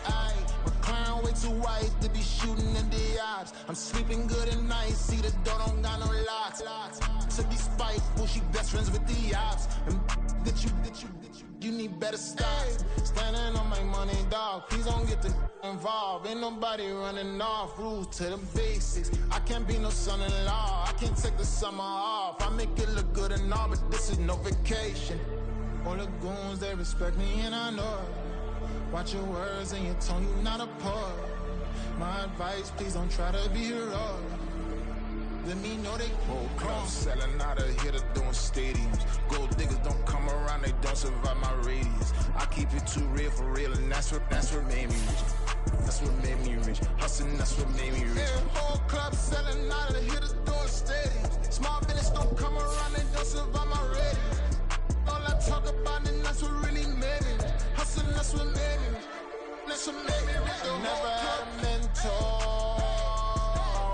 My crown way too white to be shooting in the odds. I'm sleeping good at night, see the door don't got no locks. To be spiteful, she best friends with the ops. And you need better stop. Standing on my money, dog. Please don't get the involved. Ain't nobody running off. Rules to the basics. I can't be no son-in-law. I can't take the summer off. I make it look good and all, but this is no vacation. All the goons, they respect me and I know it. Watch your words and your tone, you not a poet. My advice, please don't try to be heroic. Let me know they whole club selling out of here to doing stadiums. Gold diggers don't come around, they don't survive my radius. I keep it too real for real, and that's what made me rich. That's what made me rich. Hustling, that's what made me rich. Yeah, whole club selling out of here to doing stadiums. Small business don't come around, they don't survive my radius. All I talk about, and that's what really made me rich. Hustling, that's what made me rich. That's what made me rich. The Never whole had club. a mentor,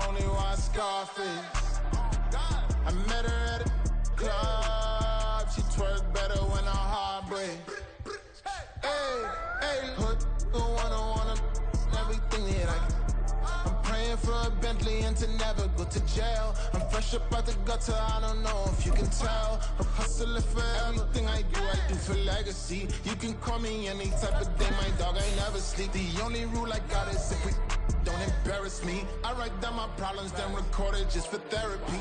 only watch Scarface. I met her at a club, she twerk better when her heart breaks. Hey, put the wanna everything that I can. I'm praying for a Bentley and to never go to jail. I'm fresh up out the gutter, I don't know if you can tell. I'm hustling for everything I do for legacy. You can call me any type of day, my dog, I never sleep. The only rule I got is if we don't embarrass me. I write down my problems, then record it just for therapy.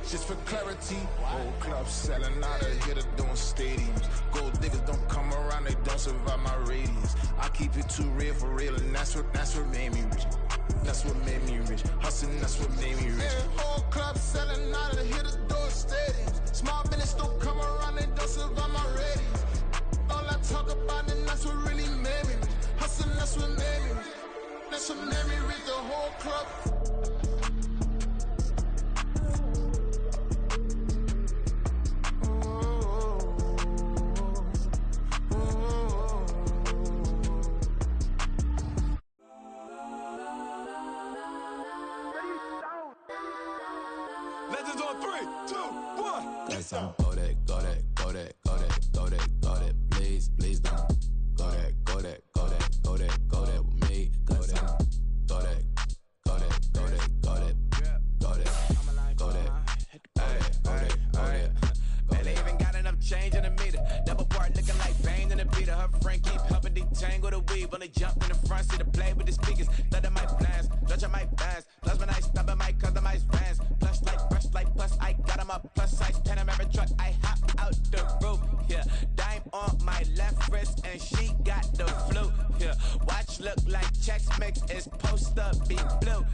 Just for clarity. Whole club selling out of here to doing stadiums. Gold diggers don't come around, they don't survive my radius. I keep it too real for real, and that's what made me rich. That's what made me rich. Hustling, that's what made me rich. Yeah, whole club selling out of here to doing stadiums. Small business don't come around, they don't survive my radius. All I talk about, and that's what really made me rich. Hustling, that's what made me rich. That's what made me rich, the whole club. Legends on 3, 2, 1. Let's go. Go that, go that, go that, go that, go that, go that. Please, please don't. Go that, go that, go that, go that, go that with me. Go that, go that, go that, go that, go that, go that, go that, go that. Man, they even got enough change in the meter. Double part looking like Bane in the beater. Her friend keep helping detangle the weave. When they jumped in the front, see the play with the speakers. Thought they might blast. post up, be blue.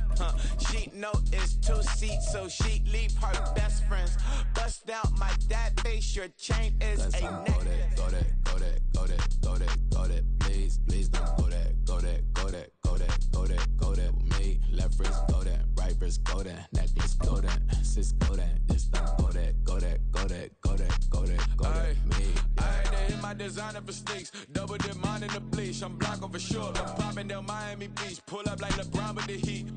She know it's 2 seats, so she leave her best friends. Bust out my dad face, your chain is a necklace. Go that, go that, go that, go that, go that, please, please don't go that, go that, go that, go that, go that, go that with me. Left wrist, go that, right wrist, go that, necklace, go that, sis, go that, this don't go that, go that, go that, go that, go that, go that, me. I had to hit my designer for sneaks, double dip mine in the bleach. I'm block over short, I'm popping down Miami Beach, pull up like LeBron with the heat.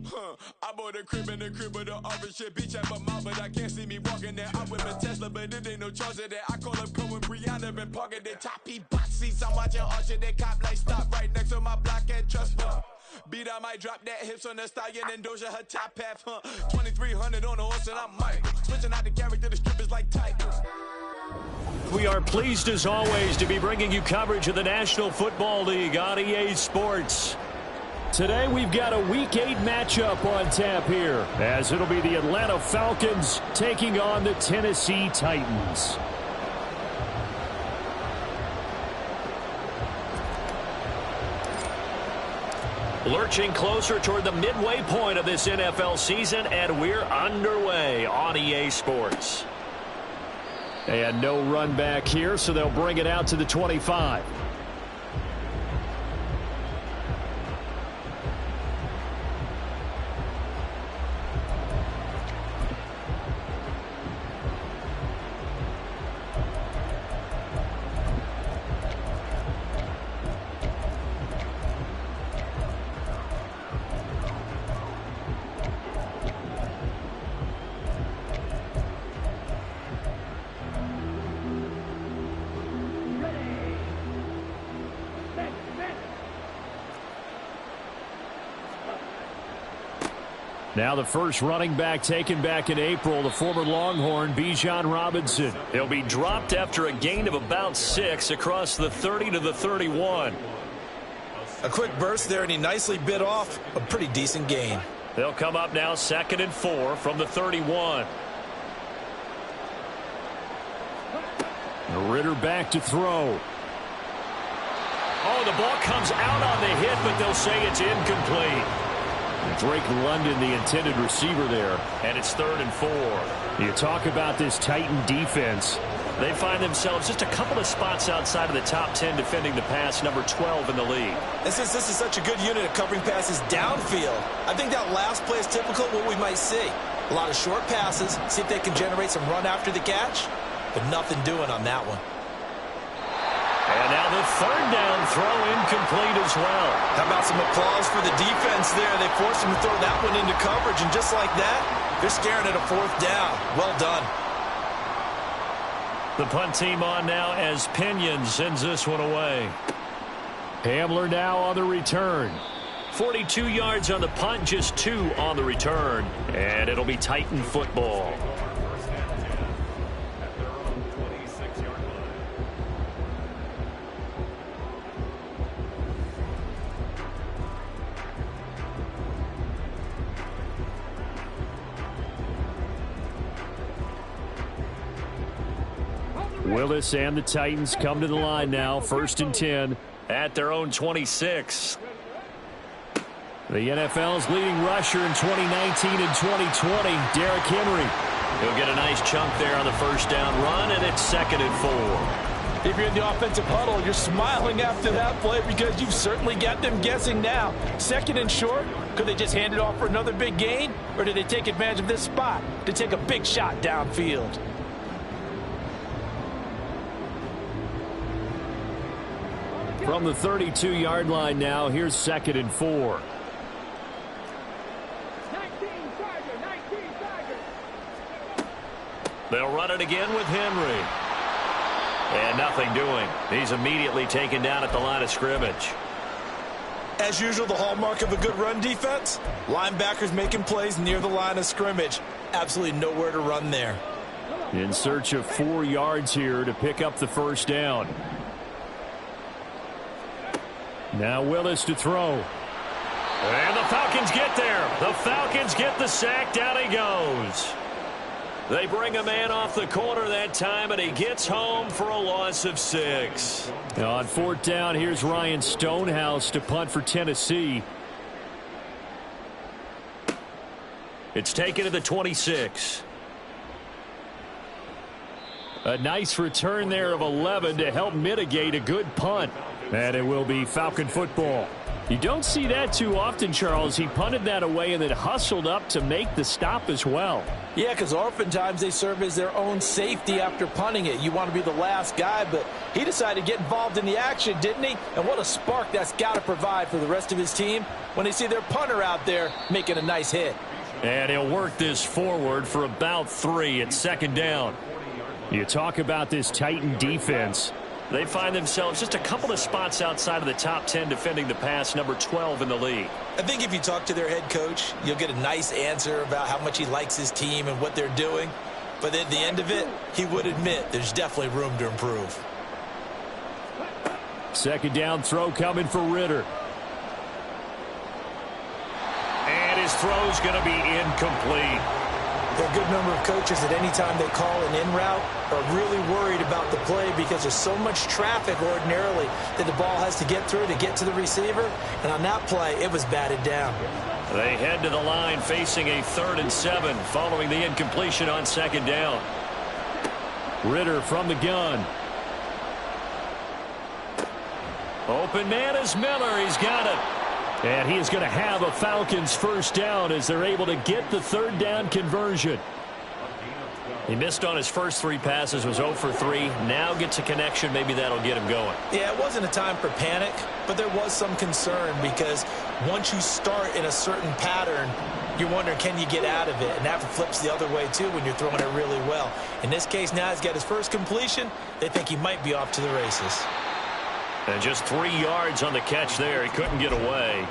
I bought a crib in the crib with the orange shit, beach at my mouth, but I can't see me walking there. I whip a Tesla, but it ain't no charge of that. I call up Cohen, Brianna, and parking the top box seats. I'm watching Archer, they cop like stop right next to my block and trust fund. Beat, I might drop that hips on the stallion and Doja her top half, 2300 on the horse and I'm Mike. Switching out the character, the strippers like Tigers. We are pleased as always to be bringing you coverage of the National Football League on EA Sports. Today we've got a Week 8 matchup on tap here, as it'll be the Atlanta Falcons taking on the Tennessee Titans. Lurching closer toward the midway point of this NFL season, and we're underway on EA Sports. And no run back here, so they'll bring it out to the 25. Now the first running back taken back in April, the former Longhorn, Bijan Robinson. He'll be dropped after a gain of about 6 across the 30 to the 31. A quick burst there, and he nicely bit off a pretty decent gain. They'll come up now 2nd and 4 from the 31. Ritter back to throw. Oh, the ball comes out on the hit, but they'll say it's incomplete. Drake London, the intended receiver there, and it's 3rd and 4. You talk about this Titan defense. They find themselves just a couple of spots outside of the top 10 defending the pass, number 12 in the league. And since this is such a good unit of covering passes downfield, I think that last play is typical of what we might see. A lot of short passes, see if they can generate some run after the catch, but nothing doing on that one. And now the 3rd down throw incomplete as well. How about some applause for the defense there? They forced him to throw that one into coverage, and just like that, they're staring at a 4th down. Well done. The punt team on now as Pinion sends this one away. Hamler now on the return. 42 yards on the punt, just 2 on the return. And it'll be Titan football. Willis and the Titans come to the line now. 1st and 10 at their own 26. The NFL's leading rusher in 2019 and 2020, Derrick Henry. He'll get a nice chunk there on the 1st down run, and it's 2nd and 4. If you're in the offensive huddle, you're smiling after that play because you've certainly got them guessing now. 2nd and short, could they just hand it off for another big gain? Or did they take advantage of this spot to take a big shot downfield? From the 32-yard line now, here's 2nd and 4. They'll run it again with Henry. And nothing doing. He's immediately taken down at the line of scrimmage. As usual, the hallmark of a good run defense, linebackers making plays near the line of scrimmage. Absolutely nowhere to run there. In search of 4 yards here to pick up the 1st down. Now Willis to throw. And the Falcons get there. The Falcons get the sack. Down he goes. They bring a man off the corner that time, and he gets home for a loss of 6. Now on 4th down, here's Ryan Stonehouse to punt for Tennessee. It's taken to the 26. A nice return there of 11 to help mitigate a good punt. And it will be Falcon football. You don't see that too often, Charles. He punted that away and then hustled up to make the stop as well. Yeah, because oftentimes they serve as their own safety after punting it. You want to be the last guy, but he decided to get involved in the action, didn't he? And what a spark that's got to provide for the rest of his team when they see their punter out there making a nice hit. And he'll work this forward for about 3 at second down. You talk about this Titan defense. They find themselves just a couple of spots outside of the top 10 defending the pass, number 12 in the league. I think if you talk to their head coach, you'll get a nice answer about how much he likes his team and what they're doing. But at the end of it, he would admit there's definitely room to improve. Second down throw coming for Ritter. And his throw's going to be incomplete. There are a good number of coaches that any time they call an in route are really worried about the play because there's so much traffic ordinarily that the ball has to get through to get to the receiver. And on that play, it was batted down. They head to the line facing a 3rd and 7 following the incompletion on second down. Ritter from the gun. Open man is Miller. He's got it. And he is going to have a Falcons first down as they're able to get the 3rd down conversion. He missed on his first 3 passes, was 0 for 3. Now gets a connection. Maybe that'll get him going. Yeah, it wasn't a time for panic, but there was some concern because once you start in a certain pattern, you're wondering, can you get out of it? And that flips the other way, too, when you're throwing it really well. In this case, now he's got his first completion. They think he might be off to the races. And just 3 yards on the catch there. He couldn't get away.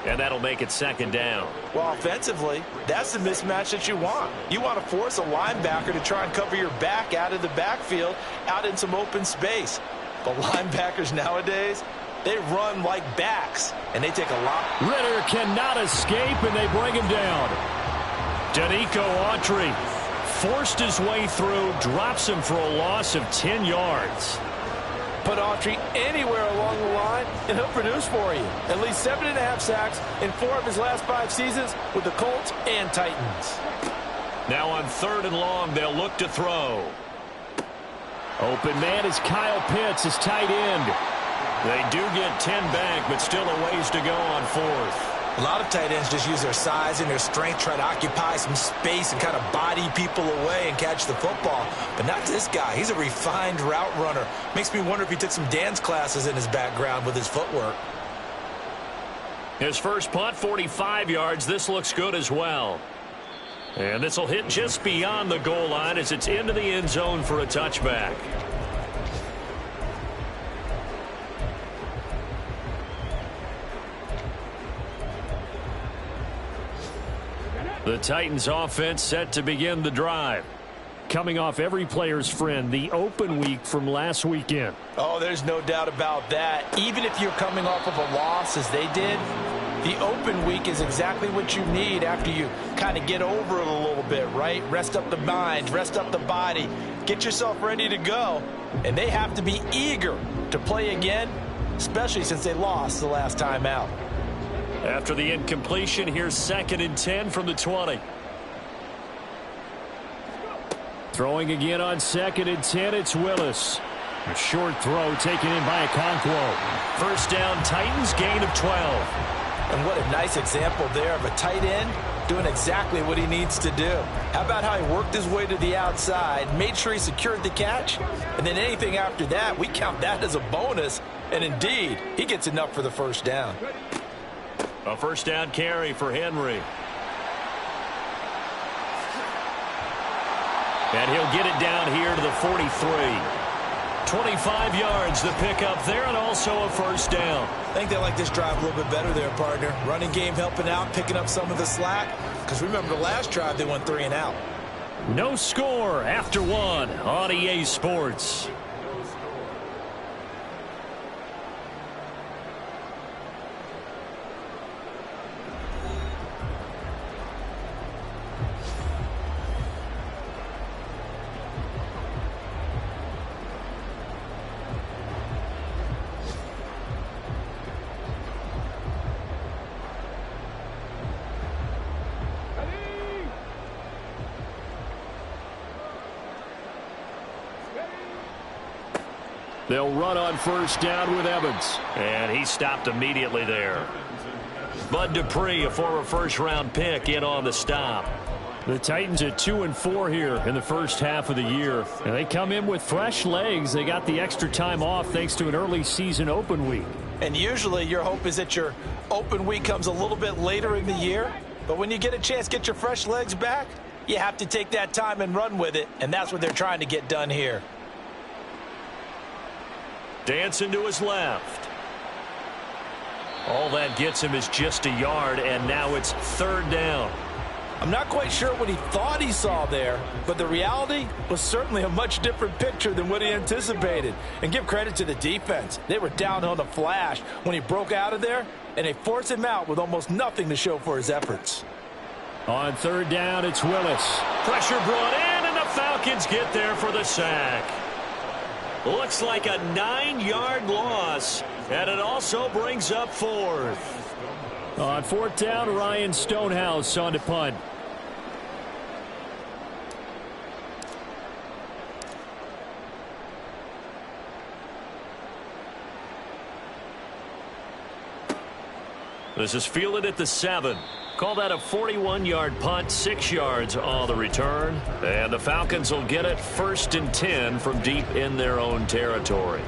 And that'll make it second down. Well, offensively, that's the mismatch that you want. You want to force a linebacker to try and cover your back out of the backfield, out in some open space. But linebackers nowadays, they run like backs, and they take a lot. Ritter cannot escape, and they bring him down. Danico Autry forced his way through, drops him for a loss of 10 yards. Put Autry anywhere along the line, and he'll produce for you. At least 7.5 sacks in 4 of his last 5 seasons with the Colts and Titans. Now on 3rd and long, they'll look to throw. Open man is Kyle Pitts, his tight end. They do get 10 back, but still a ways to go on 4th. A lot of tight ends just use their size and their strength, try to occupy some space and kind of body people away and catch the football. But not this guy. He's a refined route runner. Makes me wonder if he took some dance classes in his background with his footwork. His first punt, 45 yards. This looks good as well. And this will hit just beyond the goal line as it's into the end zone for a touchback. The Titans offense set to begin the drive. Coming off every player's friend, the open week from last weekend. Oh, there's no doubt about that. Even if you're coming off of a loss as they did, the open week is exactly what you need after you kind of get over it a little bit, right? Rest up the mind, rest up the body, get yourself ready to go. And they have to be eager to play again, especially since they lost the last time out. After the incompletion, here's 2nd and 10 from the 20. Throwing again on 2nd and 10, it's Willis. A short throw taken in by Okonkwo. First down, Titans, gain of 12. And what a nice example there of a tight end doing exactly what he needs to do. How about how he worked his way to the outside, made sure he secured the catch, and then anything after that, we count that as a bonus. And indeed, he gets enough for the first down. A first down carry for Henry. And he'll get it down here to the 43. 25 yards the pickup there, and also a first down. I think they like this drive a little bit better there, partner. Running game helping out, picking up some of the slack. Because remember the last drive, they went 3 and out. No score after 1 on EA Sports. They'll run on first down with Evans. And he stopped immediately there. Bud Dupree, a former first-round pick, in on the stop. The Titans at 2-4 here in the first half of the year. And they come in with fresh legs. They got the extra time off thanks to an early season open week. And usually your hope is that your open week comes a little bit later in the year. But when you get a chance to get your fresh legs back, you have to take that time and run with it. And that's what they're trying to get done here. Dancing to his left. All that gets him is just a yard, and now it's third down. I'm not quite sure what he thought he saw there, but the reality was certainly a much different picture than what he anticipated. And give credit to the defense. They were down on the flash when he broke out of there, and they forced him out with almost nothing to show for his efforts. On third down, it's Willis. Pressure brought in, and the Falcons get there for the sack. Looks like a 9-yard loss, and it also brings up fourth. On fourth down, Ryan Stonehouse on to punt. This is fielded at the 7. Call that a 41-yard punt, 6 yards on the return. And the Falcons will get it 1st and 10 from deep in their own territory.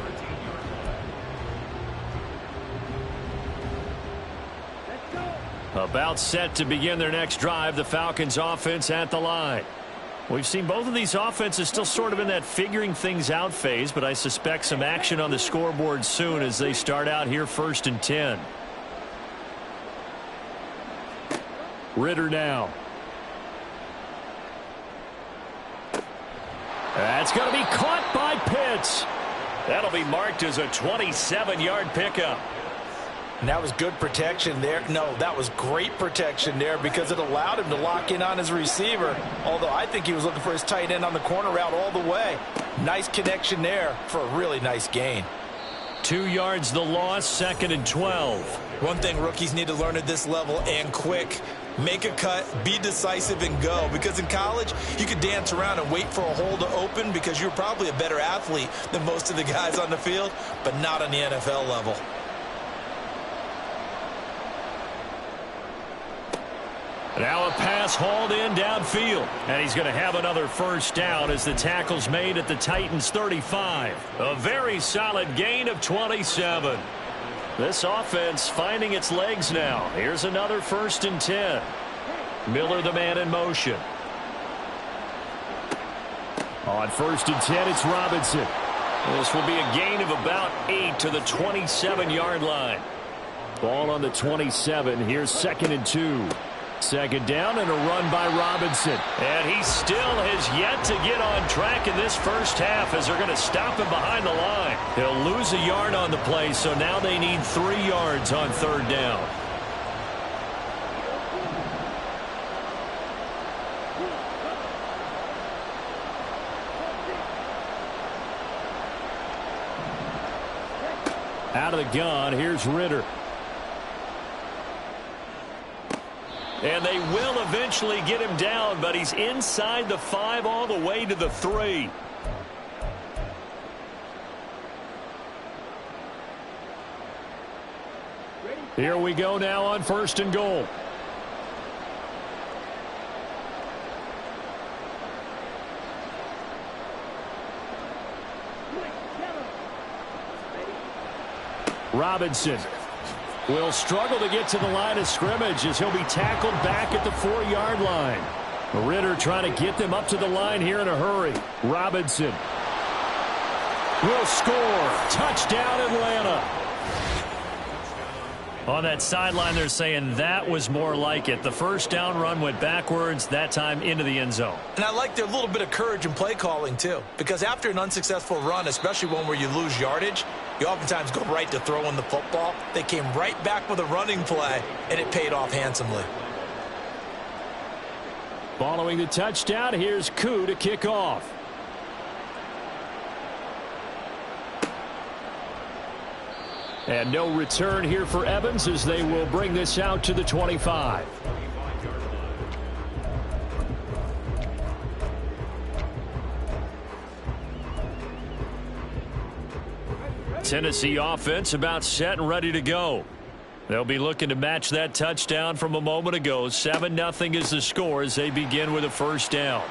About set to begin their next drive, the Falcons offense at the line. We've seen both of these offenses still sort of in that figuring things out phase, but I suspect some action on the scoreboard soon as they start out here 1st and 10. Ritter now. That's going to be caught by Pitts. That'll be marked as a 27-yard pickup. And that was good protection there. No, that was great protection there because it allowed him to lock in on his receiver. Although I think he was looking for his tight end on the corner route all the way. Nice connection there for a really nice gain. 2 yards the loss, 2nd and 12. One thing rookies need to learn at this level and quick. Make a cut, be decisive, and go. Because in college, you could dance around and wait for a hole to open because you're probably a better athlete than most of the guys on the field, but not on the NFL level. Now a pass hauled in downfield. And he's going to have another first down as the tackle's made at the Titans' 35. A very solid gain of 27. This offense finding its legs now. Here's another 1st and 10. Miller the man in motion. On 1st and 10, it's Robinson. This will be a gain of about 8 to the 27-yard line. Ball on the 27. Here's 2nd and 2. Second down and a run by Robinson. And he still has yet to get on track in this first half as they're going to stop him behind the line. He'll lose a yard on the play, so now they need 3 yards on third down. Out of the gun, here's Ritter. And they will eventually get him down, but he's inside the 5 all the way to the 3. Here we go now on 1st and goal. Robinson will struggle to get to the line of scrimmage as he'll be tackled back at the 4-yard line. Ritter trying to get them up to the line here in a hurry. Robinson will score. Touchdown, Atlanta. On that sideline, they're saying that was more like it. The first down run went backwards, that time into the end zone. And I like their little bit of courage in play calling, too. Because after an unsuccessful run, especially one where you lose yardage, you oftentimes go right to throwing the football. They came right back with a running play, and it paid off handsomely. Following the touchdown, here's Koo to kick off. And no return here for Evans as they will bring this out to the 25. Tennessee offense about set and ready to go. They'll be looking to match that touchdown from a moment ago. 7-0 is the score as they begin with a first down.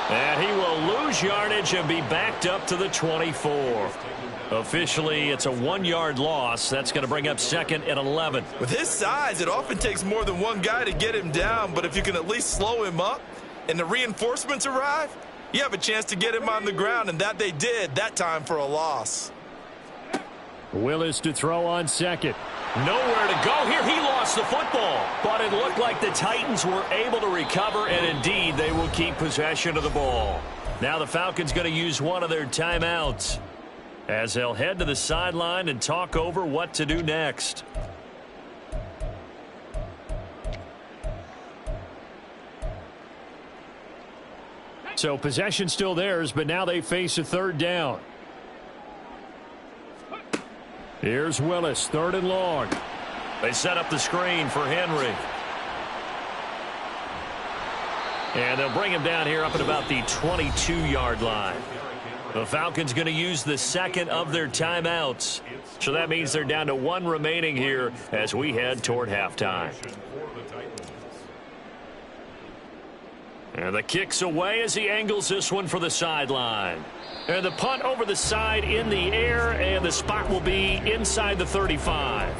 And he will lose yardage and be backed up to the 24. Officially, it's a 1-yard loss. That's going to bring up 2nd and 11. With his size, it often takes more than one guy to get him down, but if you can at least slow him up and the reinforcements arrive, you have a chance to get him on the ground, and that they did that time for a loss. Willis to throw on second. Nowhere to go here. He lost the football, but it looked like the Titans were able to recover, and indeed they will keep possession of the ball. Now the Falcons going to use one of their timeouts as they'll head to the sideline and talk over what to do next. So possession still theirs, but now they face a third down. Here's Willis, 3rd and long. They set up the screen for Henry. And they'll bring him down here up at about the 22-yard line. The Falcons going to use the 2nd of their timeouts. So that means they're down to 1 remaining here as we head toward halftime. And the kick's away as he angles this one for the sideline. And the punt over the side in the air, and the spot will be inside the 35.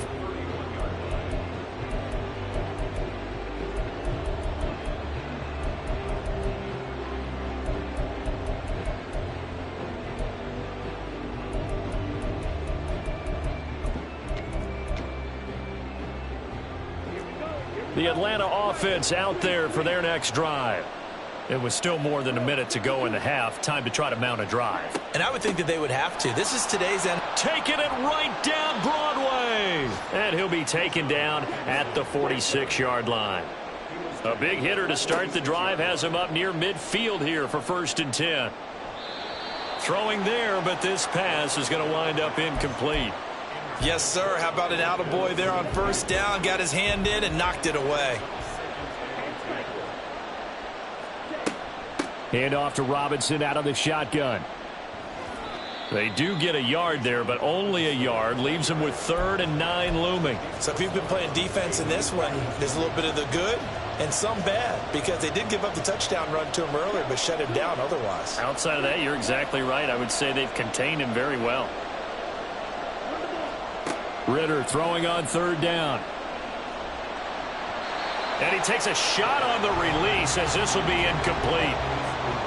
The Atlanta offense out there for their next drive. It was still more than a minute to go in the half. Time to try to mount a drive. And I would think that they would have to. This is today's end. Taking it right down Broadway. And he'll be taken down at the 46-yard line. A big hitter to start the drive has him up near midfield here for 1st and 10. Throwing there, but this pass is going to wind up incomplete. Yes, sir. How about an attaboy there on 1st down? Got his hand in and knocked it away. Hand off to Robinson out of the shotgun. They do get a yard there, but only a yard. Leaves them with 3rd and 9 looming. So if you've been playing defense in this one, there's a little bit of the good and some bad, because they did give up the touchdown run to him earlier, but shut him down otherwise. Outside of that, you're exactly right. I would say they've contained him very well. Ritter throwing on 3rd down. And he takes a shot on the release as this will be incomplete.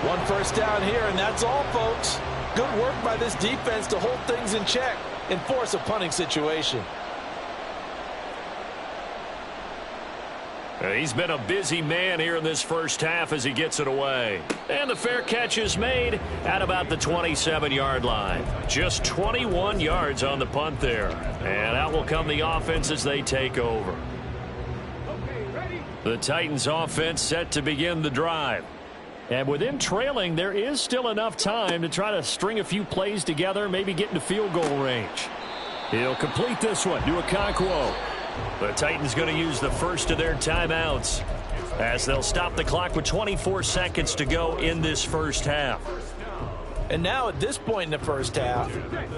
1 first down here, and that's all, folks. Good work by this defense to hold things in check and force a punting situation. He's been a busy man here in this first half as he gets it away. And the fair catch is made at about the 27-yard line. Just 21 yards on the punt there. And out will come the offense as they take over. The Titans offense set to begin the drive. And with him trailing, there is still enough time to try to string a few plays together, maybe get into field goal range. He'll complete this one to Okonkwo. The Titans going to use the first of their timeouts as they'll stop the clock with 24 seconds to go in this first half. And now at this point in the first half,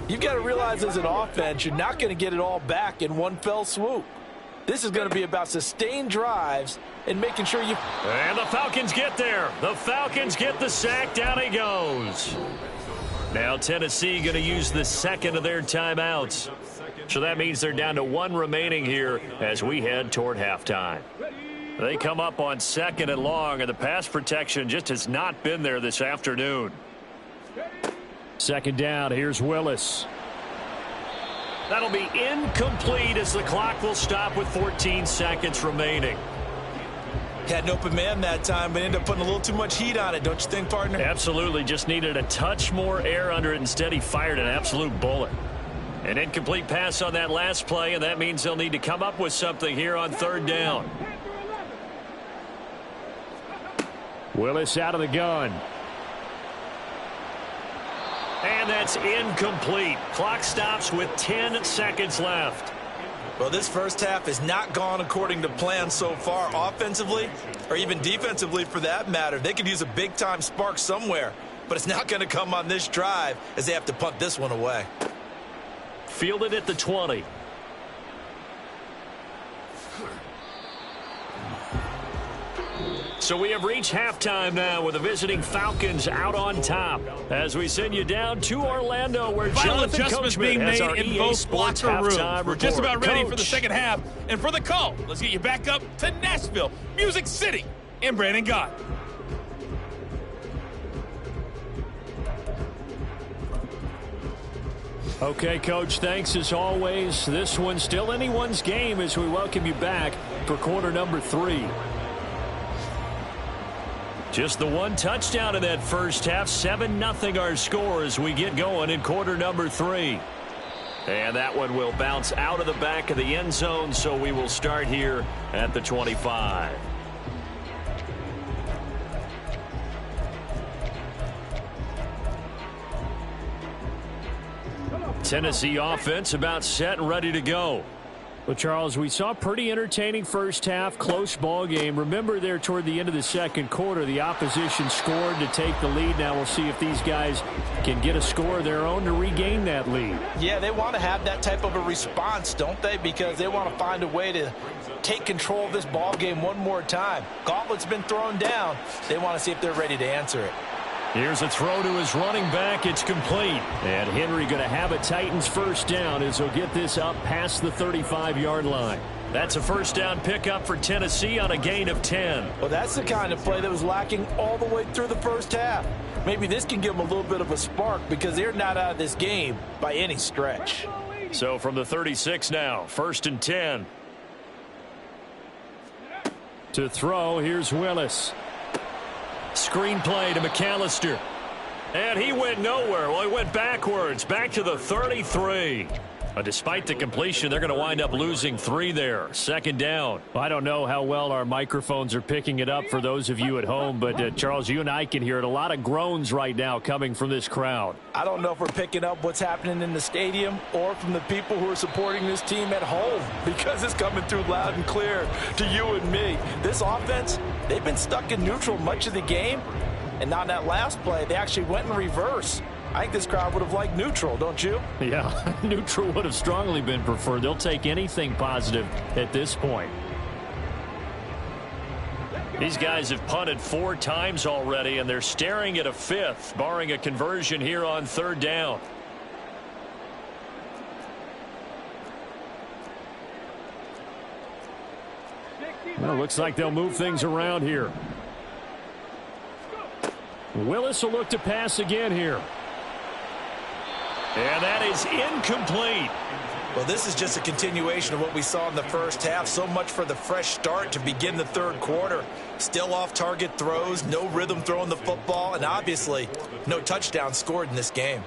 you've got to realize as an offense, you're not going to get it all back in one fell swoop. This is going to be about sustained drives and making sure you... And the Falcons get there. The Falcons get the sack. Down he goes. Now Tennessee going to use the 2nd of their timeouts. So that means they're down to 1 remaining here as we head toward halftime. They come up on 2nd and long, and the pass protection just has not been there this afternoon. 2nd down. Here's Willis. That'll be incomplete as the clock will stop with 14 seconds remaining. Had an open man that time, but ended up putting a little too much heat on it, don't you think, partner? Absolutely. Just needed a touch more air under it. Instead, he fired an absolute bullet. An incomplete pass on that last play, and that means they'll need to come up with something here on 3rd down. Willis out of the gun. And that's incomplete. Clock stops with 10 seconds left. Well, this first half has not gone according to plan so far offensively or even defensively for that matter. They could use a big-time spark somewhere. but it's not going to come on this drive as they have to punt this one away. Fielded at the 20. So we have reached halftime now with the visiting Falcons out on top as we send you down to Orlando where Final Jonathan adjustments Coachman being has made our in EA both Sports locker rooms. halftime We're just report. about ready for the Coach. second half. And for the call, let's get you back up to Nashville, Music City, and Brandon Gott. Okay, Coach, thanks as always. This one's still anyone's game as we welcome you back for quarter number 3. Just the one touchdown in that first half. 7-0 our score as we get going in quarter number 3. And that one will bounce out of the back of the end zone, so we will start here at the 25. Tennessee offense about set and ready to go. Well, Charles, we saw a pretty entertaining first half, close ball game. Remember there toward the end of the second quarter, the opposition scored to take the lead. Now we'll see if these guys can get a score of their own to regain that lead. Yeah, they want to have that type of a response, don't they? Because they want to find a way to take control of this ball game one more time. Gauntlet's been thrown down. They want to see if they're ready to answer it. Here's a throw to his running back. It's complete. And Henry going to have a Titans first down as he'll get this up past the 35-yard line. That's a first down pickup for Tennessee on a gain of 10. Well, that's the kind of play that was lacking all the way through the first half. Maybe this can give them a little bit of a spark because they're not out of this game by any stretch. So from the 36 now, 1st and 10. To throw, here's Willis. Screen play to McAllister. And he went nowhere. Well, he went backwards, back to the 33. Despite the completion, they're going to wind up losing 3 there. 2nd down. I don't know how well our microphones are picking it up for those of you at home, but Charles, you and I can hear it. A lot of groans right now coming from this crowd. I don't know if we're picking up what's happening in the stadium or from the people who are supporting this team at home because it's coming through loud and clear to you and me. This offense, they've been stuck in neutral much of the game, and on that last play, they actually went in reverse. I think this crowd would have liked neutral, don't you? Yeah, neutral would have strongly been preferred. They'll take anything positive at this point. These guys have punted 4 times already, and they're staring at a 5th, barring a conversion here on 3rd down. Well, looks like they'll move things around here. Willis will look to pass again here. And that is incomplete. Well, this is just a continuation of what we saw in the first half. So much for the fresh start to begin the 3rd quarter. Still off-target throws, no rhythm throwing the football, and obviously no touchdown scored in this game.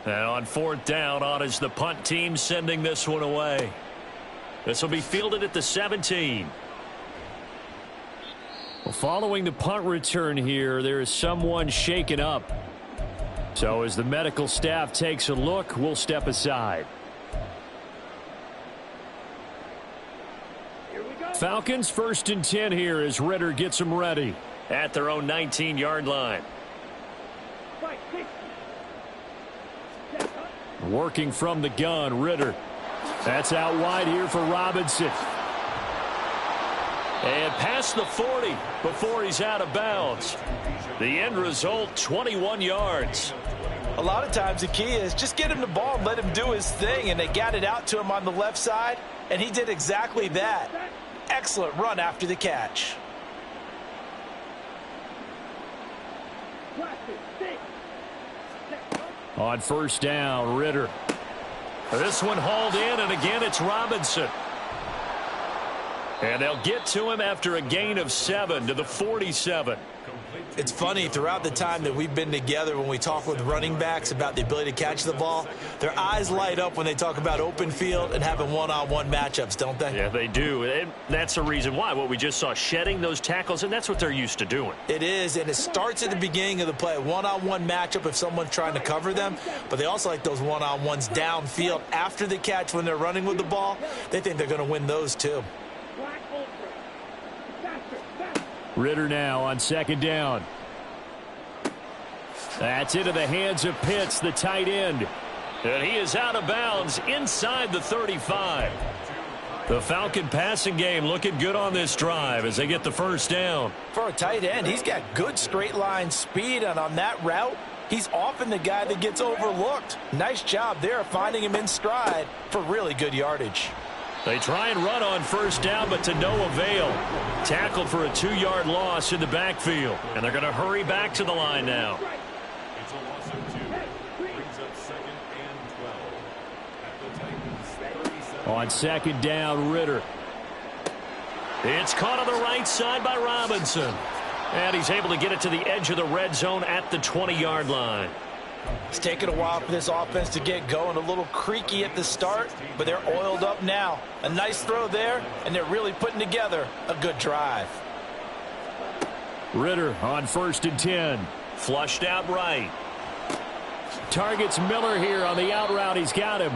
And on 4th down, on is the punt team sending this one away. This will be fielded at the 17. Well, following the punt return here, there is someone shaken up. So as the medical staff takes a look, we'll step aside. Falcons 1st and 10 here as Ritter gets them ready at their own 19-yard line. Working from the gun, Ritter. That's out wide here for Robinson. And past the 40 before he's out of bounds. The end result, 21 yards. A lot of times the key is just get him the ball and let him do his thing, and they got it out to him on the left side, and he did exactly that. Excellent run after the catch. On 1st down, Ritter. This one hauled in, and again it's Robinson. And they'll get to him after a gain of 7 to the 47. It's funny, throughout the time that we've been together, when we talk with running backs about the ability to catch the ball, their eyes light up when they talk about open field and having one-on-one matchups, don't they? Yeah, they do. And that's the reason why. What we just saw, shedding those tackles, and that's what they're used to doing. It is, and it starts at the beginning of the play. One-on-one matchup if someone's trying to cover them, but they also like those one-on-ones downfield after the catch when they're running with the ball. They think they're going to win those too. Ritter now on 2nd down. That's into the hands of Pitts, the tight end. And he is out of bounds inside the 35. The Falcon passing game looking good on this drive as they get the first down. For a tight end, he's got good straight line speed, and on that route, he's often the guy that gets overlooked. Nice job there finding him in stride for really good yardage. They try and run on first down, but to no avail. Tackled for a 2-yard loss in the backfield. And they're going to hurry back to the line now. It's a loss of 2. Brings up 2nd and 12. At the Titans 37. On second down, Ritter. It's caught on the right side by Robinson. And he's able to get it to the edge of the red zone at the 20-yard line. It's taken a while for this offense to get going. A little creaky at the start, but they're oiled up now. A nice throw there, and they're really putting together a good drive. Ritter on 1st and 10. Flushed out right. Targets Miller here on the out route. He's got him.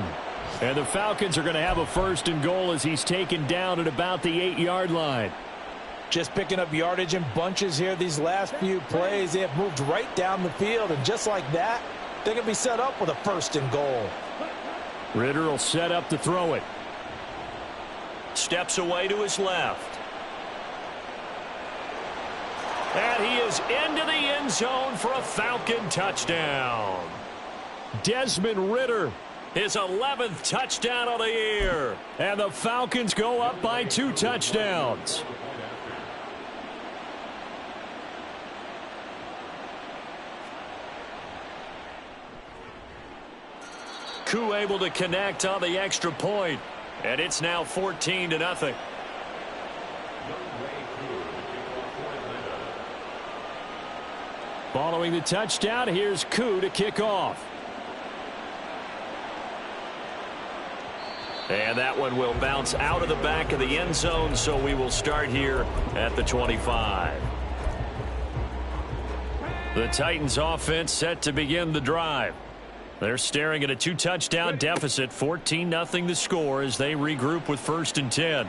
And the Falcons are going to have a 1st and goal as he's taken down at about the 8-yard line. Just picking up yardage in bunches here these last few plays. They have moved right down the field, and just like that, they're going to be set up with a 1st and goal. Ritter will set up to throw it. Steps away to his left. And he is into the end zone for a Falcon touchdown. Desmond Ritter, his 11th touchdown of the year. And the Falcons go up by 2 touchdowns. Koo able to connect on the extra point, and it's now 14-0. Following the touchdown, here's Koo to kick off. And that one will bounce out of the back of the end zone, so we will start here at the 25. The Titans offense set to begin the drive. They're staring at a 2-touchdown deficit, 14-0 the score as they regroup with 1st and 10.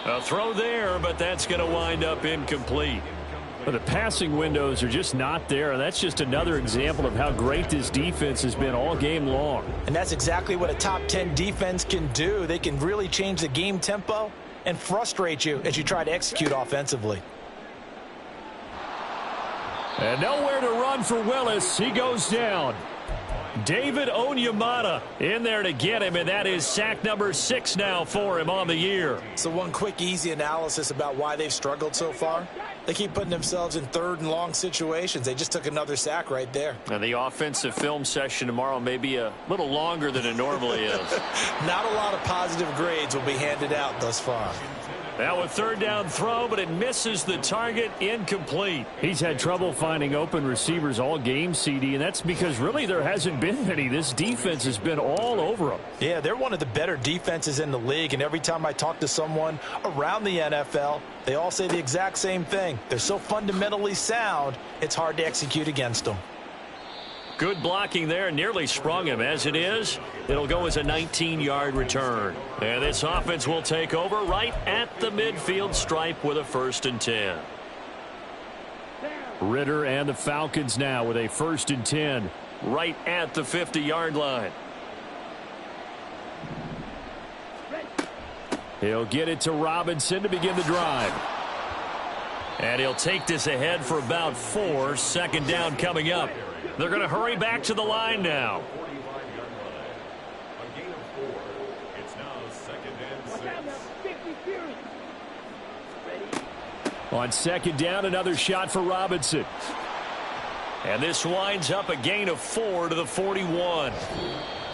A throw there, but that's going to wind up incomplete. But the passing windows are just not there, and that's just another example of how great this defense has been all game long. And that's exactly what a top 10 defense can do. They can really change the game tempo and frustrate you as you try to execute offensively. And nowhere to run for Willis. He goes down. David Onyemata in there to get him, and that is sack number 6 now for him on the year. So one quick, easy analysis about why they've struggled so far. They keep putting themselves in 3rd and long situations. They just took another sack right there. And the offensive film session tomorrow may be a little longer than it normally is. Not a lot of positive grades will be handed out thus far. Now a 3rd down throw, but it misses the target, incomplete. He's had trouble finding open receivers all game, CD, and that's because really there hasn't been many. This defense has been all over them. Yeah, they're one of the better defenses in the league, and every time I talk to someone around the NFL, they all say the exact same thing. They're so fundamentally sound, it's hard to execute against them. Good blocking there, nearly sprung him. As it is, it'll go as a 19-yard return. And this offense will take over right at the midfield stripe with a 1st and 10. Ritter and the Falcons now with a 1st and 10 right at the 50-yard line. He'll get it to Robinson to begin the drive. And he'll take this ahead for about 4. 2nd down coming up. They're going to hurry back to the line now. A gain of 4. It's now 2nd and 6. On 2nd down, another shot for Robinson. And this winds up a gain of 4 to the 41.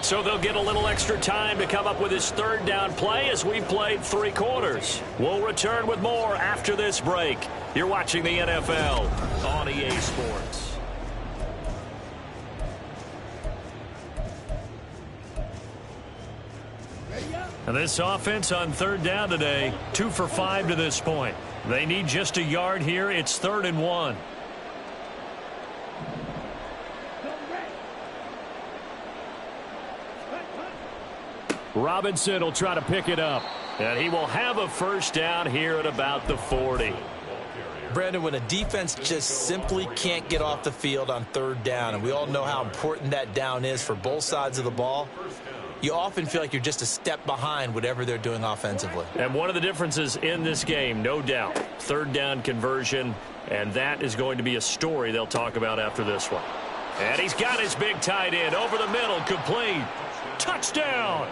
So they'll get a little extra time to come up with his 3rd down play as we've played 3 quarters. We'll return with more after this break. You're watching the NFL on EA Sports. And this offense on 3rd down today, 2 for 5 to this point. They need just a yard here. It's 3rd and 1. Robinson will try to pick it up. And he will have a 1st down here at about the 40. Brandon, when a defense just simply can't get off the field on third down, and we all know how important that down is for both sides of the ball, you often feel like you're just a step behind whatever they're doing offensively. And one of the differences in this game, no doubt, third down conversion, and that is going to be a story they'll talk about after this one. And he's got his big tight end over the middle, complete. Touchdown!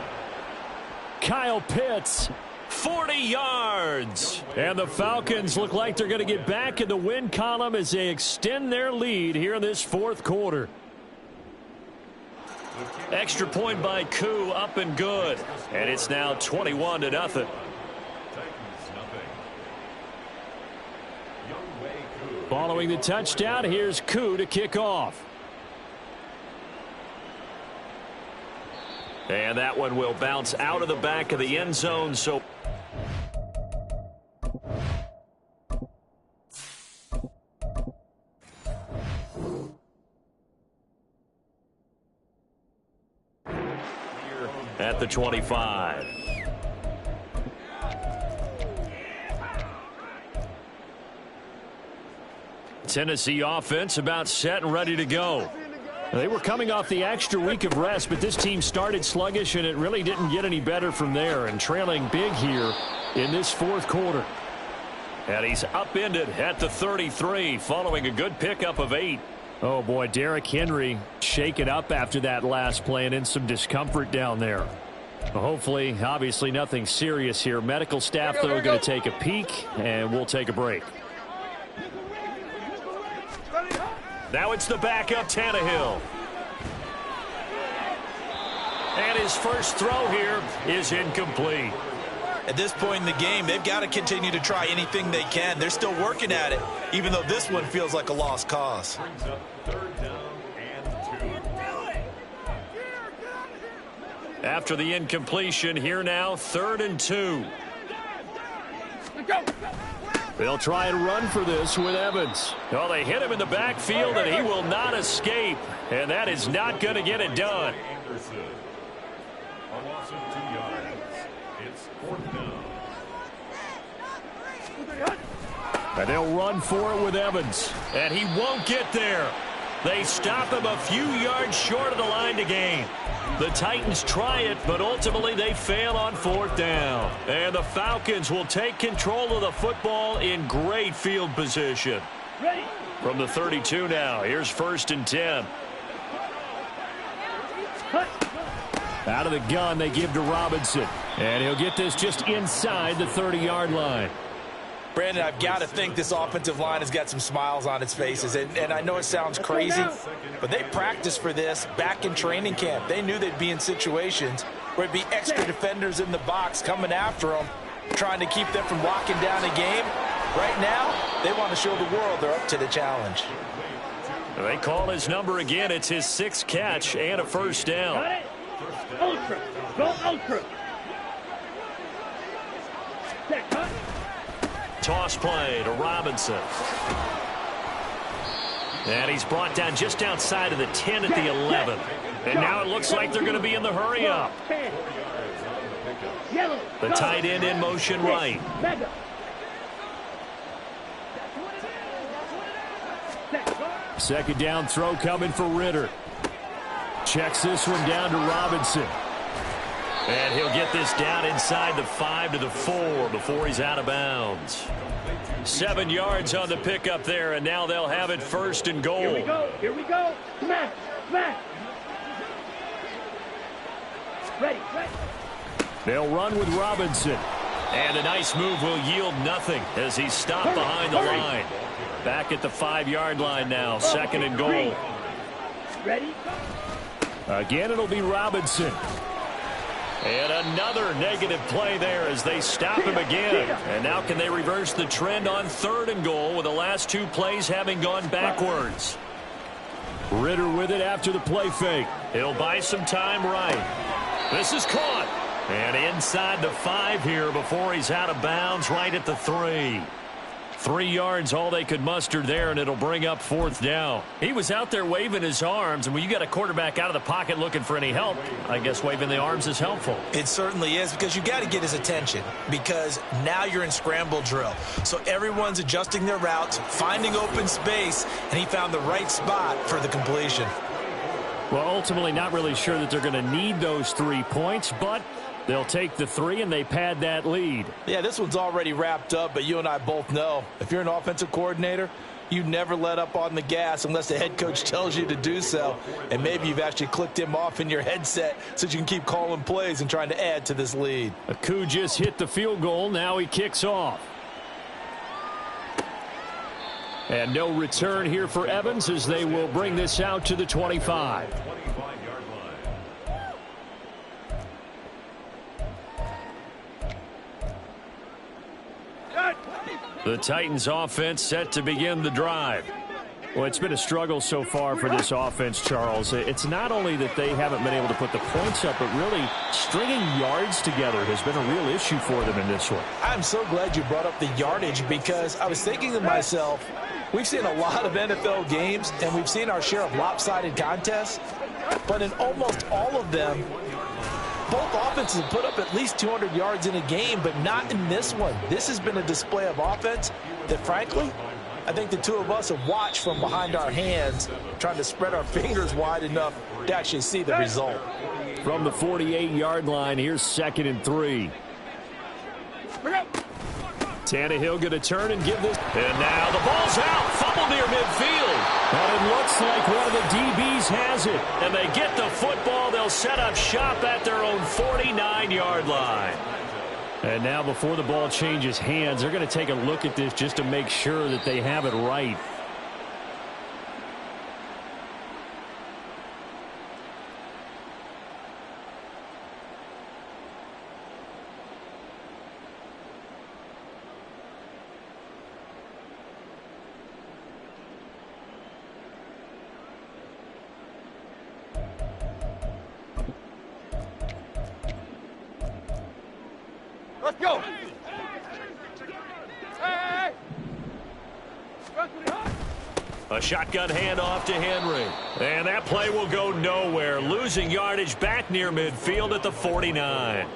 Kyle Pitts, 40 yards. And the Falcons look like they're going to get back in the win column as they extend their lead here in this fourth quarter. Extra point by Koo, up and good. And it's now 21-0. Following the touchdown, here's Koo to kick off. And that one will bounce out of the back of the end zone. So at the 25. Tennessee offense about set and ready to go. They were coming off the extra week of rest, but this team started sluggish, and it really didn't get any better from there, and trailing big here in this fourth quarter. And he's upended at the 33 following a good pickup of 8. Oh, boy, Derrick Henry shaken up after that last play and in some discomfort down there. Well, hopefully, obviously nothing serious here. Medical staff, though, are going to take a peek, and we'll take a break. Now it's the backup, Tannehill. And his first throw here is incomplete. At this point in the game, they've got to continue to try anything they can. They're still working at it, even though this one feels like a lost cause. After the incompletion, here now, 3rd and 2. They'll try and run for this with Evans. Oh, they hit him in the backfield, and he will not escape. And that is not going to get it done. A loss of 2 yards. It's 4th down. And they'll run for it with Evans. And he won't get there. They stop him a few yards short of the line to gain. The Titans try it, but ultimately they fail on 4th down. And the Falcons will take control of the football in great field position. From the 32 now, here's 1st and 10. Out of the gun, they give to Robinson. And he'll get this just inside the 30-yard line. Brandon, I've got to think this offensive line has got some smiles on its faces. And I know it sounds crazy, but they practiced for this back in training camp. They knew they'd be in situations where it'd be extra defenders in the box coming after them, trying to keep them from locking down a game. Right now, they want to show the world they're up to the challenge. They call his number again. It's his 6th catch and a 1st down. Got it. Ultra. Go ultra. Toss play to Robinson. And he's brought down just outside of the 10 at the 11. And now it looks like they're going to be in the hurry up. The tight end in motion right. Second down throw coming for Ritter. Checks this one down to Robinson. And he'll get this down inside the 5 to the 4 before he's out of bounds. 7 yards on the pickup there, and now they'll have it 1st and goal. Here we go. Here we go. Smash. Smash. Ready. Ready. They'll run with Robinson. And a nice move will yield nothing as he's stopped behind the line. Back at the 5-yard line now. 2nd and goal. Ready. Again, it'll be Robinson. And another negative play there as they stop him again. And now can they reverse the trend on 3rd and goal with the last 2 plays having gone backwards? Ritter with it after the play fake. He'll buy some time right. This is caught. And inside the 5 here before he's out of bounds right at the 3. 3 yards, all they could muster there, and it'll bring up 4th down. He was out there waving his arms, and when you got a quarterback out of the pocket looking for any help, I guess waving the arms is helpful. It certainly is, because you got to get his attention, because now you're in scramble drill. So everyone's adjusting their routes, finding open space, and he found the right spot for the completion. Well, ultimately not really sure that they're going to need those 3 points, but they'll take the 3 and they pad that lead. Yeah, this one's already wrapped up, but you and I both know if you're an offensive coordinator, you never let up on the gas unless the head coach tells you to do so. And maybe you've actually clicked him off in your headset so you can keep calling plays and trying to add to this lead. Aku just hit the field goal. Now he kicks off. And no return here for Evans as they will bring this out to the 25. The Titans offense set to begin the drive. Well, it's been a struggle so far for this offense, Charles. It's not only that they haven't been able to put the points up, but really stringing yards together has been a real issue for them in this one. I'm so glad you brought up the yardage, because I was thinking to myself, we've seen a lot of NFL games, and we've seen our share of lopsided contests, but in almost all of them, both offenses have put up at least 200 yards in a game, but not in this one. This has been a display of offense that, frankly, I think the two of us have watched from behind our hands, trying to spread our fingers wide enough to actually see the result. From the 48-yard line, here's 2nd and 3. Tannehill going to turn and give this. And now the ball's out. Fumble near midfield. And it looks like one of the DBs has it. And they get the football. They'll set up shop at their own 49-yard line. And now before the ball changes hands, they're going to take a look at this just to make sure that they have it right. Let's go. A shotgun handoff to Henry. And that play will go nowhere. Losing yardage back near midfield at the 49.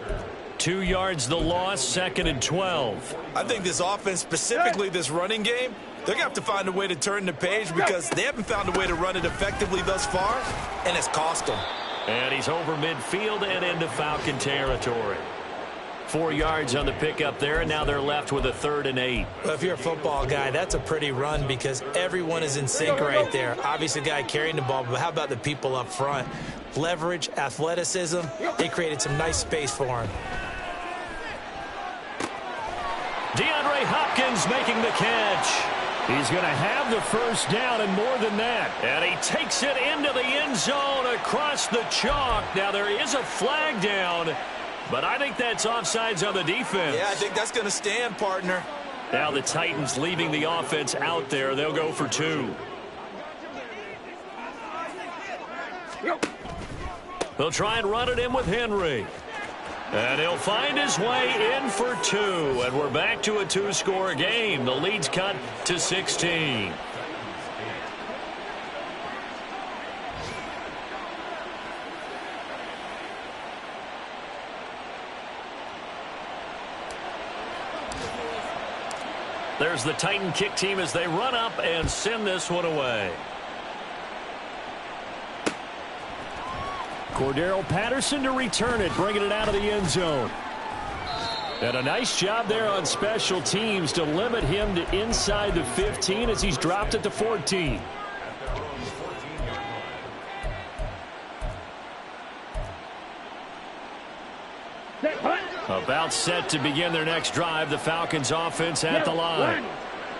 2 yards the loss, 2nd and 12. I think this offense, specifically this running game, they're going to have to find a way to turn the page, because they haven't found a way to run it effectively thus far, and it's cost them. And he's over midfield and into Falcon territory. 4 yards on the pickup there, and now they're left with a 3rd and 8. Well, if you're a football guy, that's a pretty run, because everyone is in sync right there. Obviously, the guy carrying the ball, but how about the people up front? Leverage, athleticism, they created some nice space for him. DeAndre Hopkins making the catch. He's going to have the first down and more than that. And he takes it into the end zone across the chalk. Now there is a flag down, but I think that's offsides on the defense. Yeah, I think that's going to stand, partner. Now the Titans leaving the offense out there. They'll go for 2. They'll try and run it in with Henry. And he'll find his way in for 2. And we're back to a 2-score game. The lead's cut to 16. There's the Titan kick team as they run up and send this one away. Cordero Patterson to return it, bringing it out of the end zone. And a nice job there on special teams to limit him to inside the 15 as he's dropped at the 14. About set to begin their next drive, the Falcons offense at the line.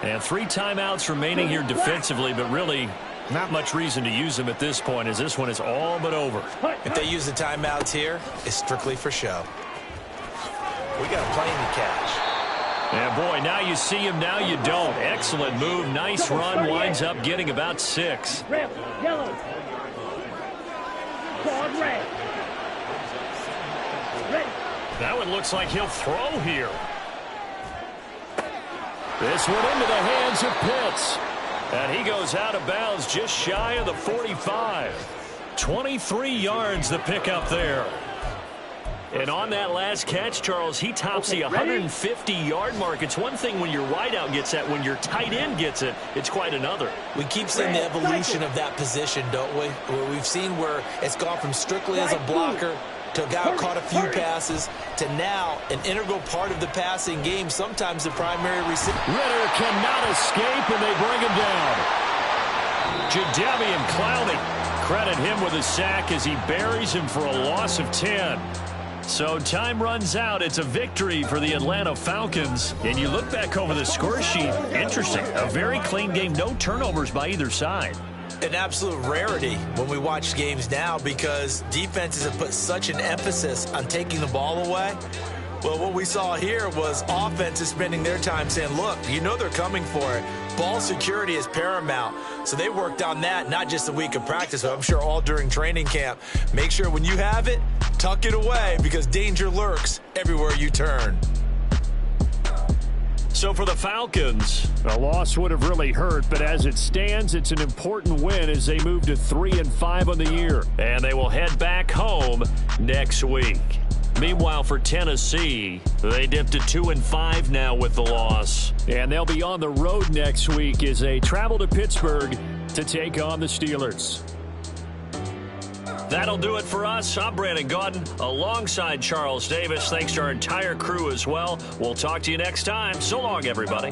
And 3 timeouts remaining here defensively, but really not much reason to use them at this point, as this one is all but over. If they use the timeouts here, it's strictly for show. We got a plane to catch. And boy, now you see him, now you don't. Excellent move, nice run, winds up getting about 6. Red, yellow. Quad red. Ready. That one looks like he'll throw here. This one into the hands of Pitts. And he goes out of bounds just shy of the 45. 23 yards the pickup there. And on that last catch, Charles, he tops the 150-yard mark. It's one thing when your wideout gets that. When your tight end gets it, it's quite another. We keep seeing the evolution of that position, don't we? Where we've seen where it's gone from strictly as a blocker to a guy who caught a few passes to now an integral part of the passing game, sometimes the primary receiver. Ritter cannot escape, and they bring him down. Jadeveon Clowney, credit him with a sack as he buries him for a loss of 10. So time runs out. It's a victory for the Atlanta Falcons. And you look back over the score sheet, interesting. A very clean game, no turnovers by either side. An absolute rarity when we watch games now because defenses have put such an emphasis on taking the ball away. Well, what we saw here was offenses spending their time saying, look, you know they're coming for it. Ball security is paramount. So they worked on that, not just a week of practice, but I'm sure all during training camp. Make sure when you have it, tuck it away because danger lurks everywhere you turn. So for the Falcons, a loss would have really hurt, but as it stands, it's an important win as they move to 3-5 on the year. And they will head back home next week. Meanwhile, for Tennessee, they dipped to 2-5 now with the loss. And they'll be on the road next week as they travel to Pittsburgh to take on the Steelers. That'll do it for us. I'm Brandon Gaudin alongside Charles Davis. Thanks to our entire crew as well. We'll talk to you next time. So long, everybody.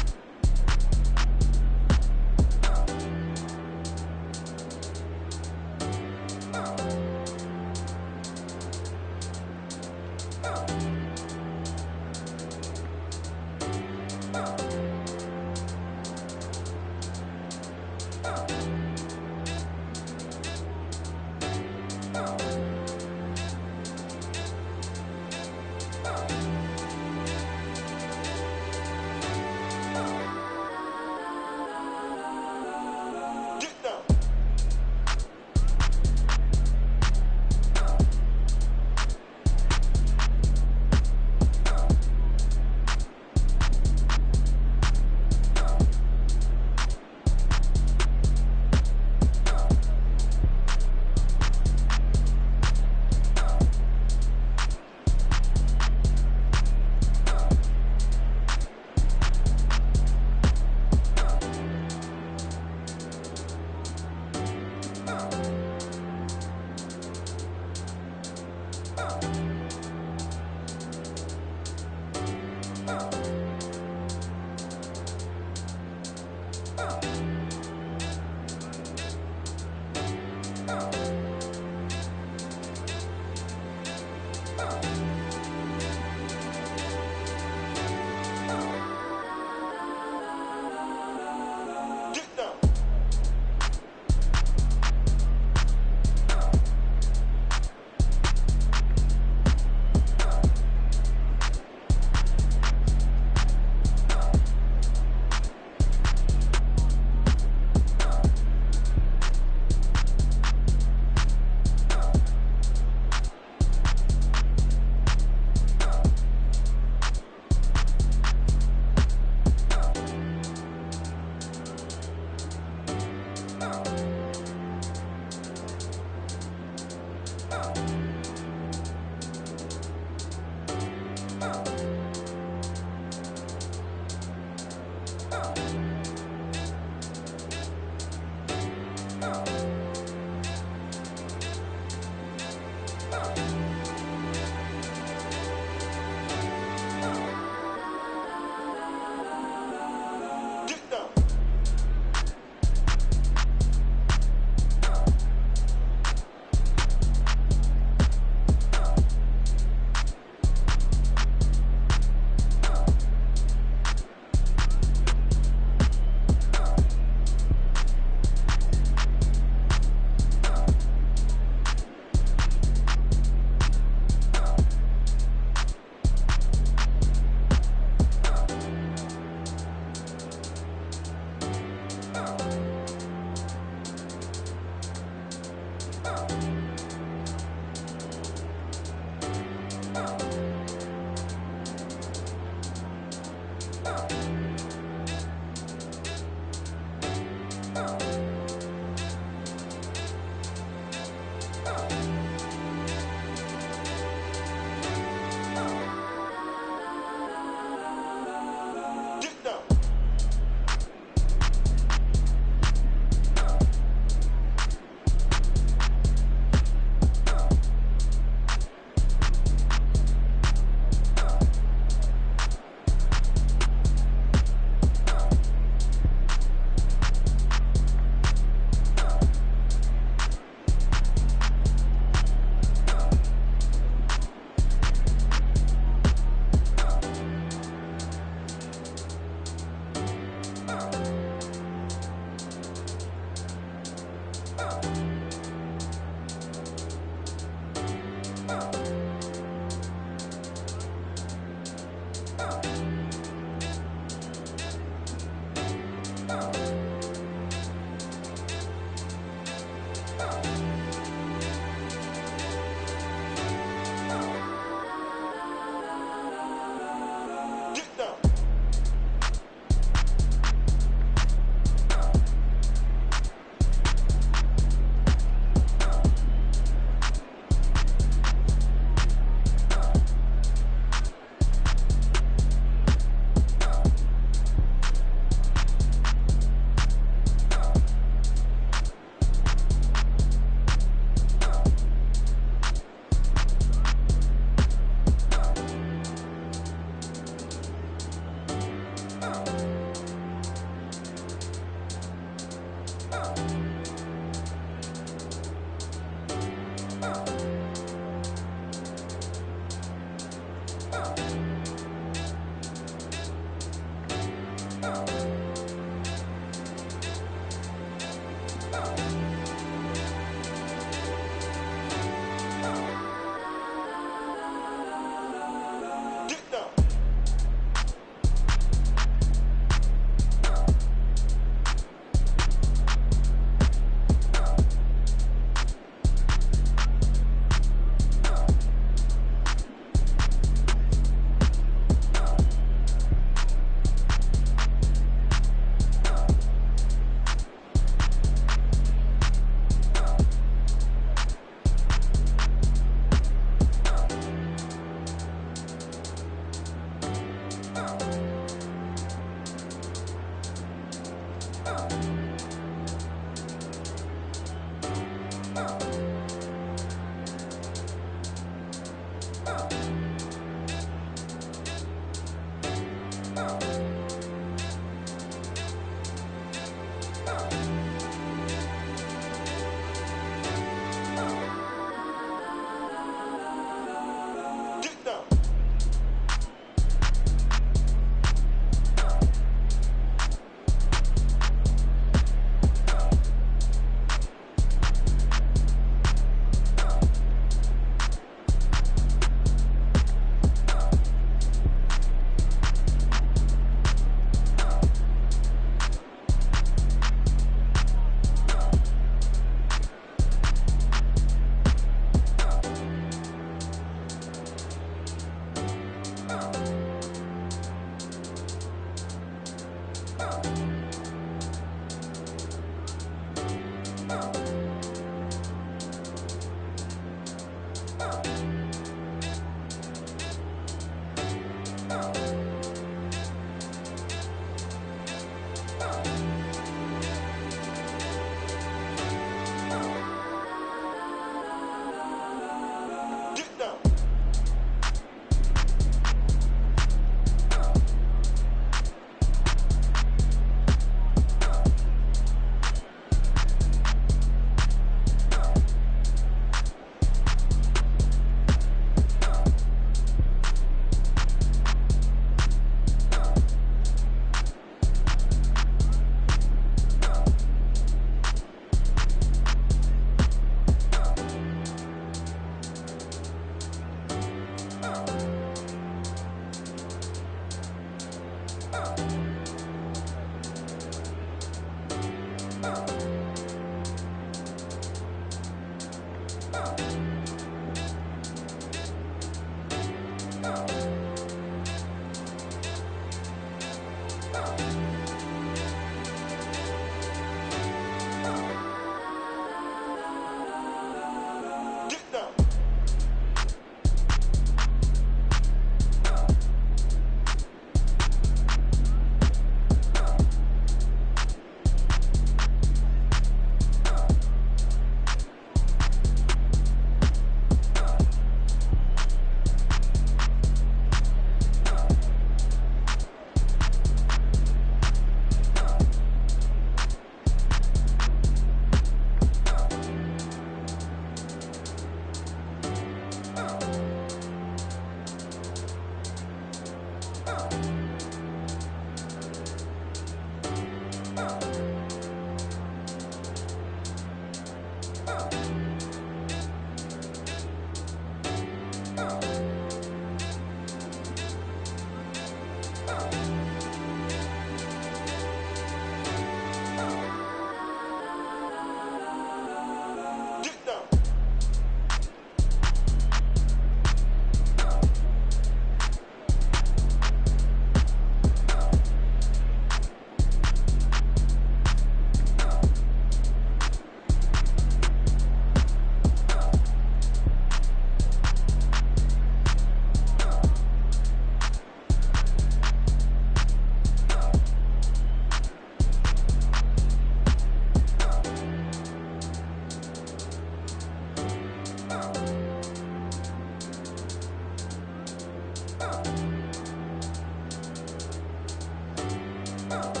Oh.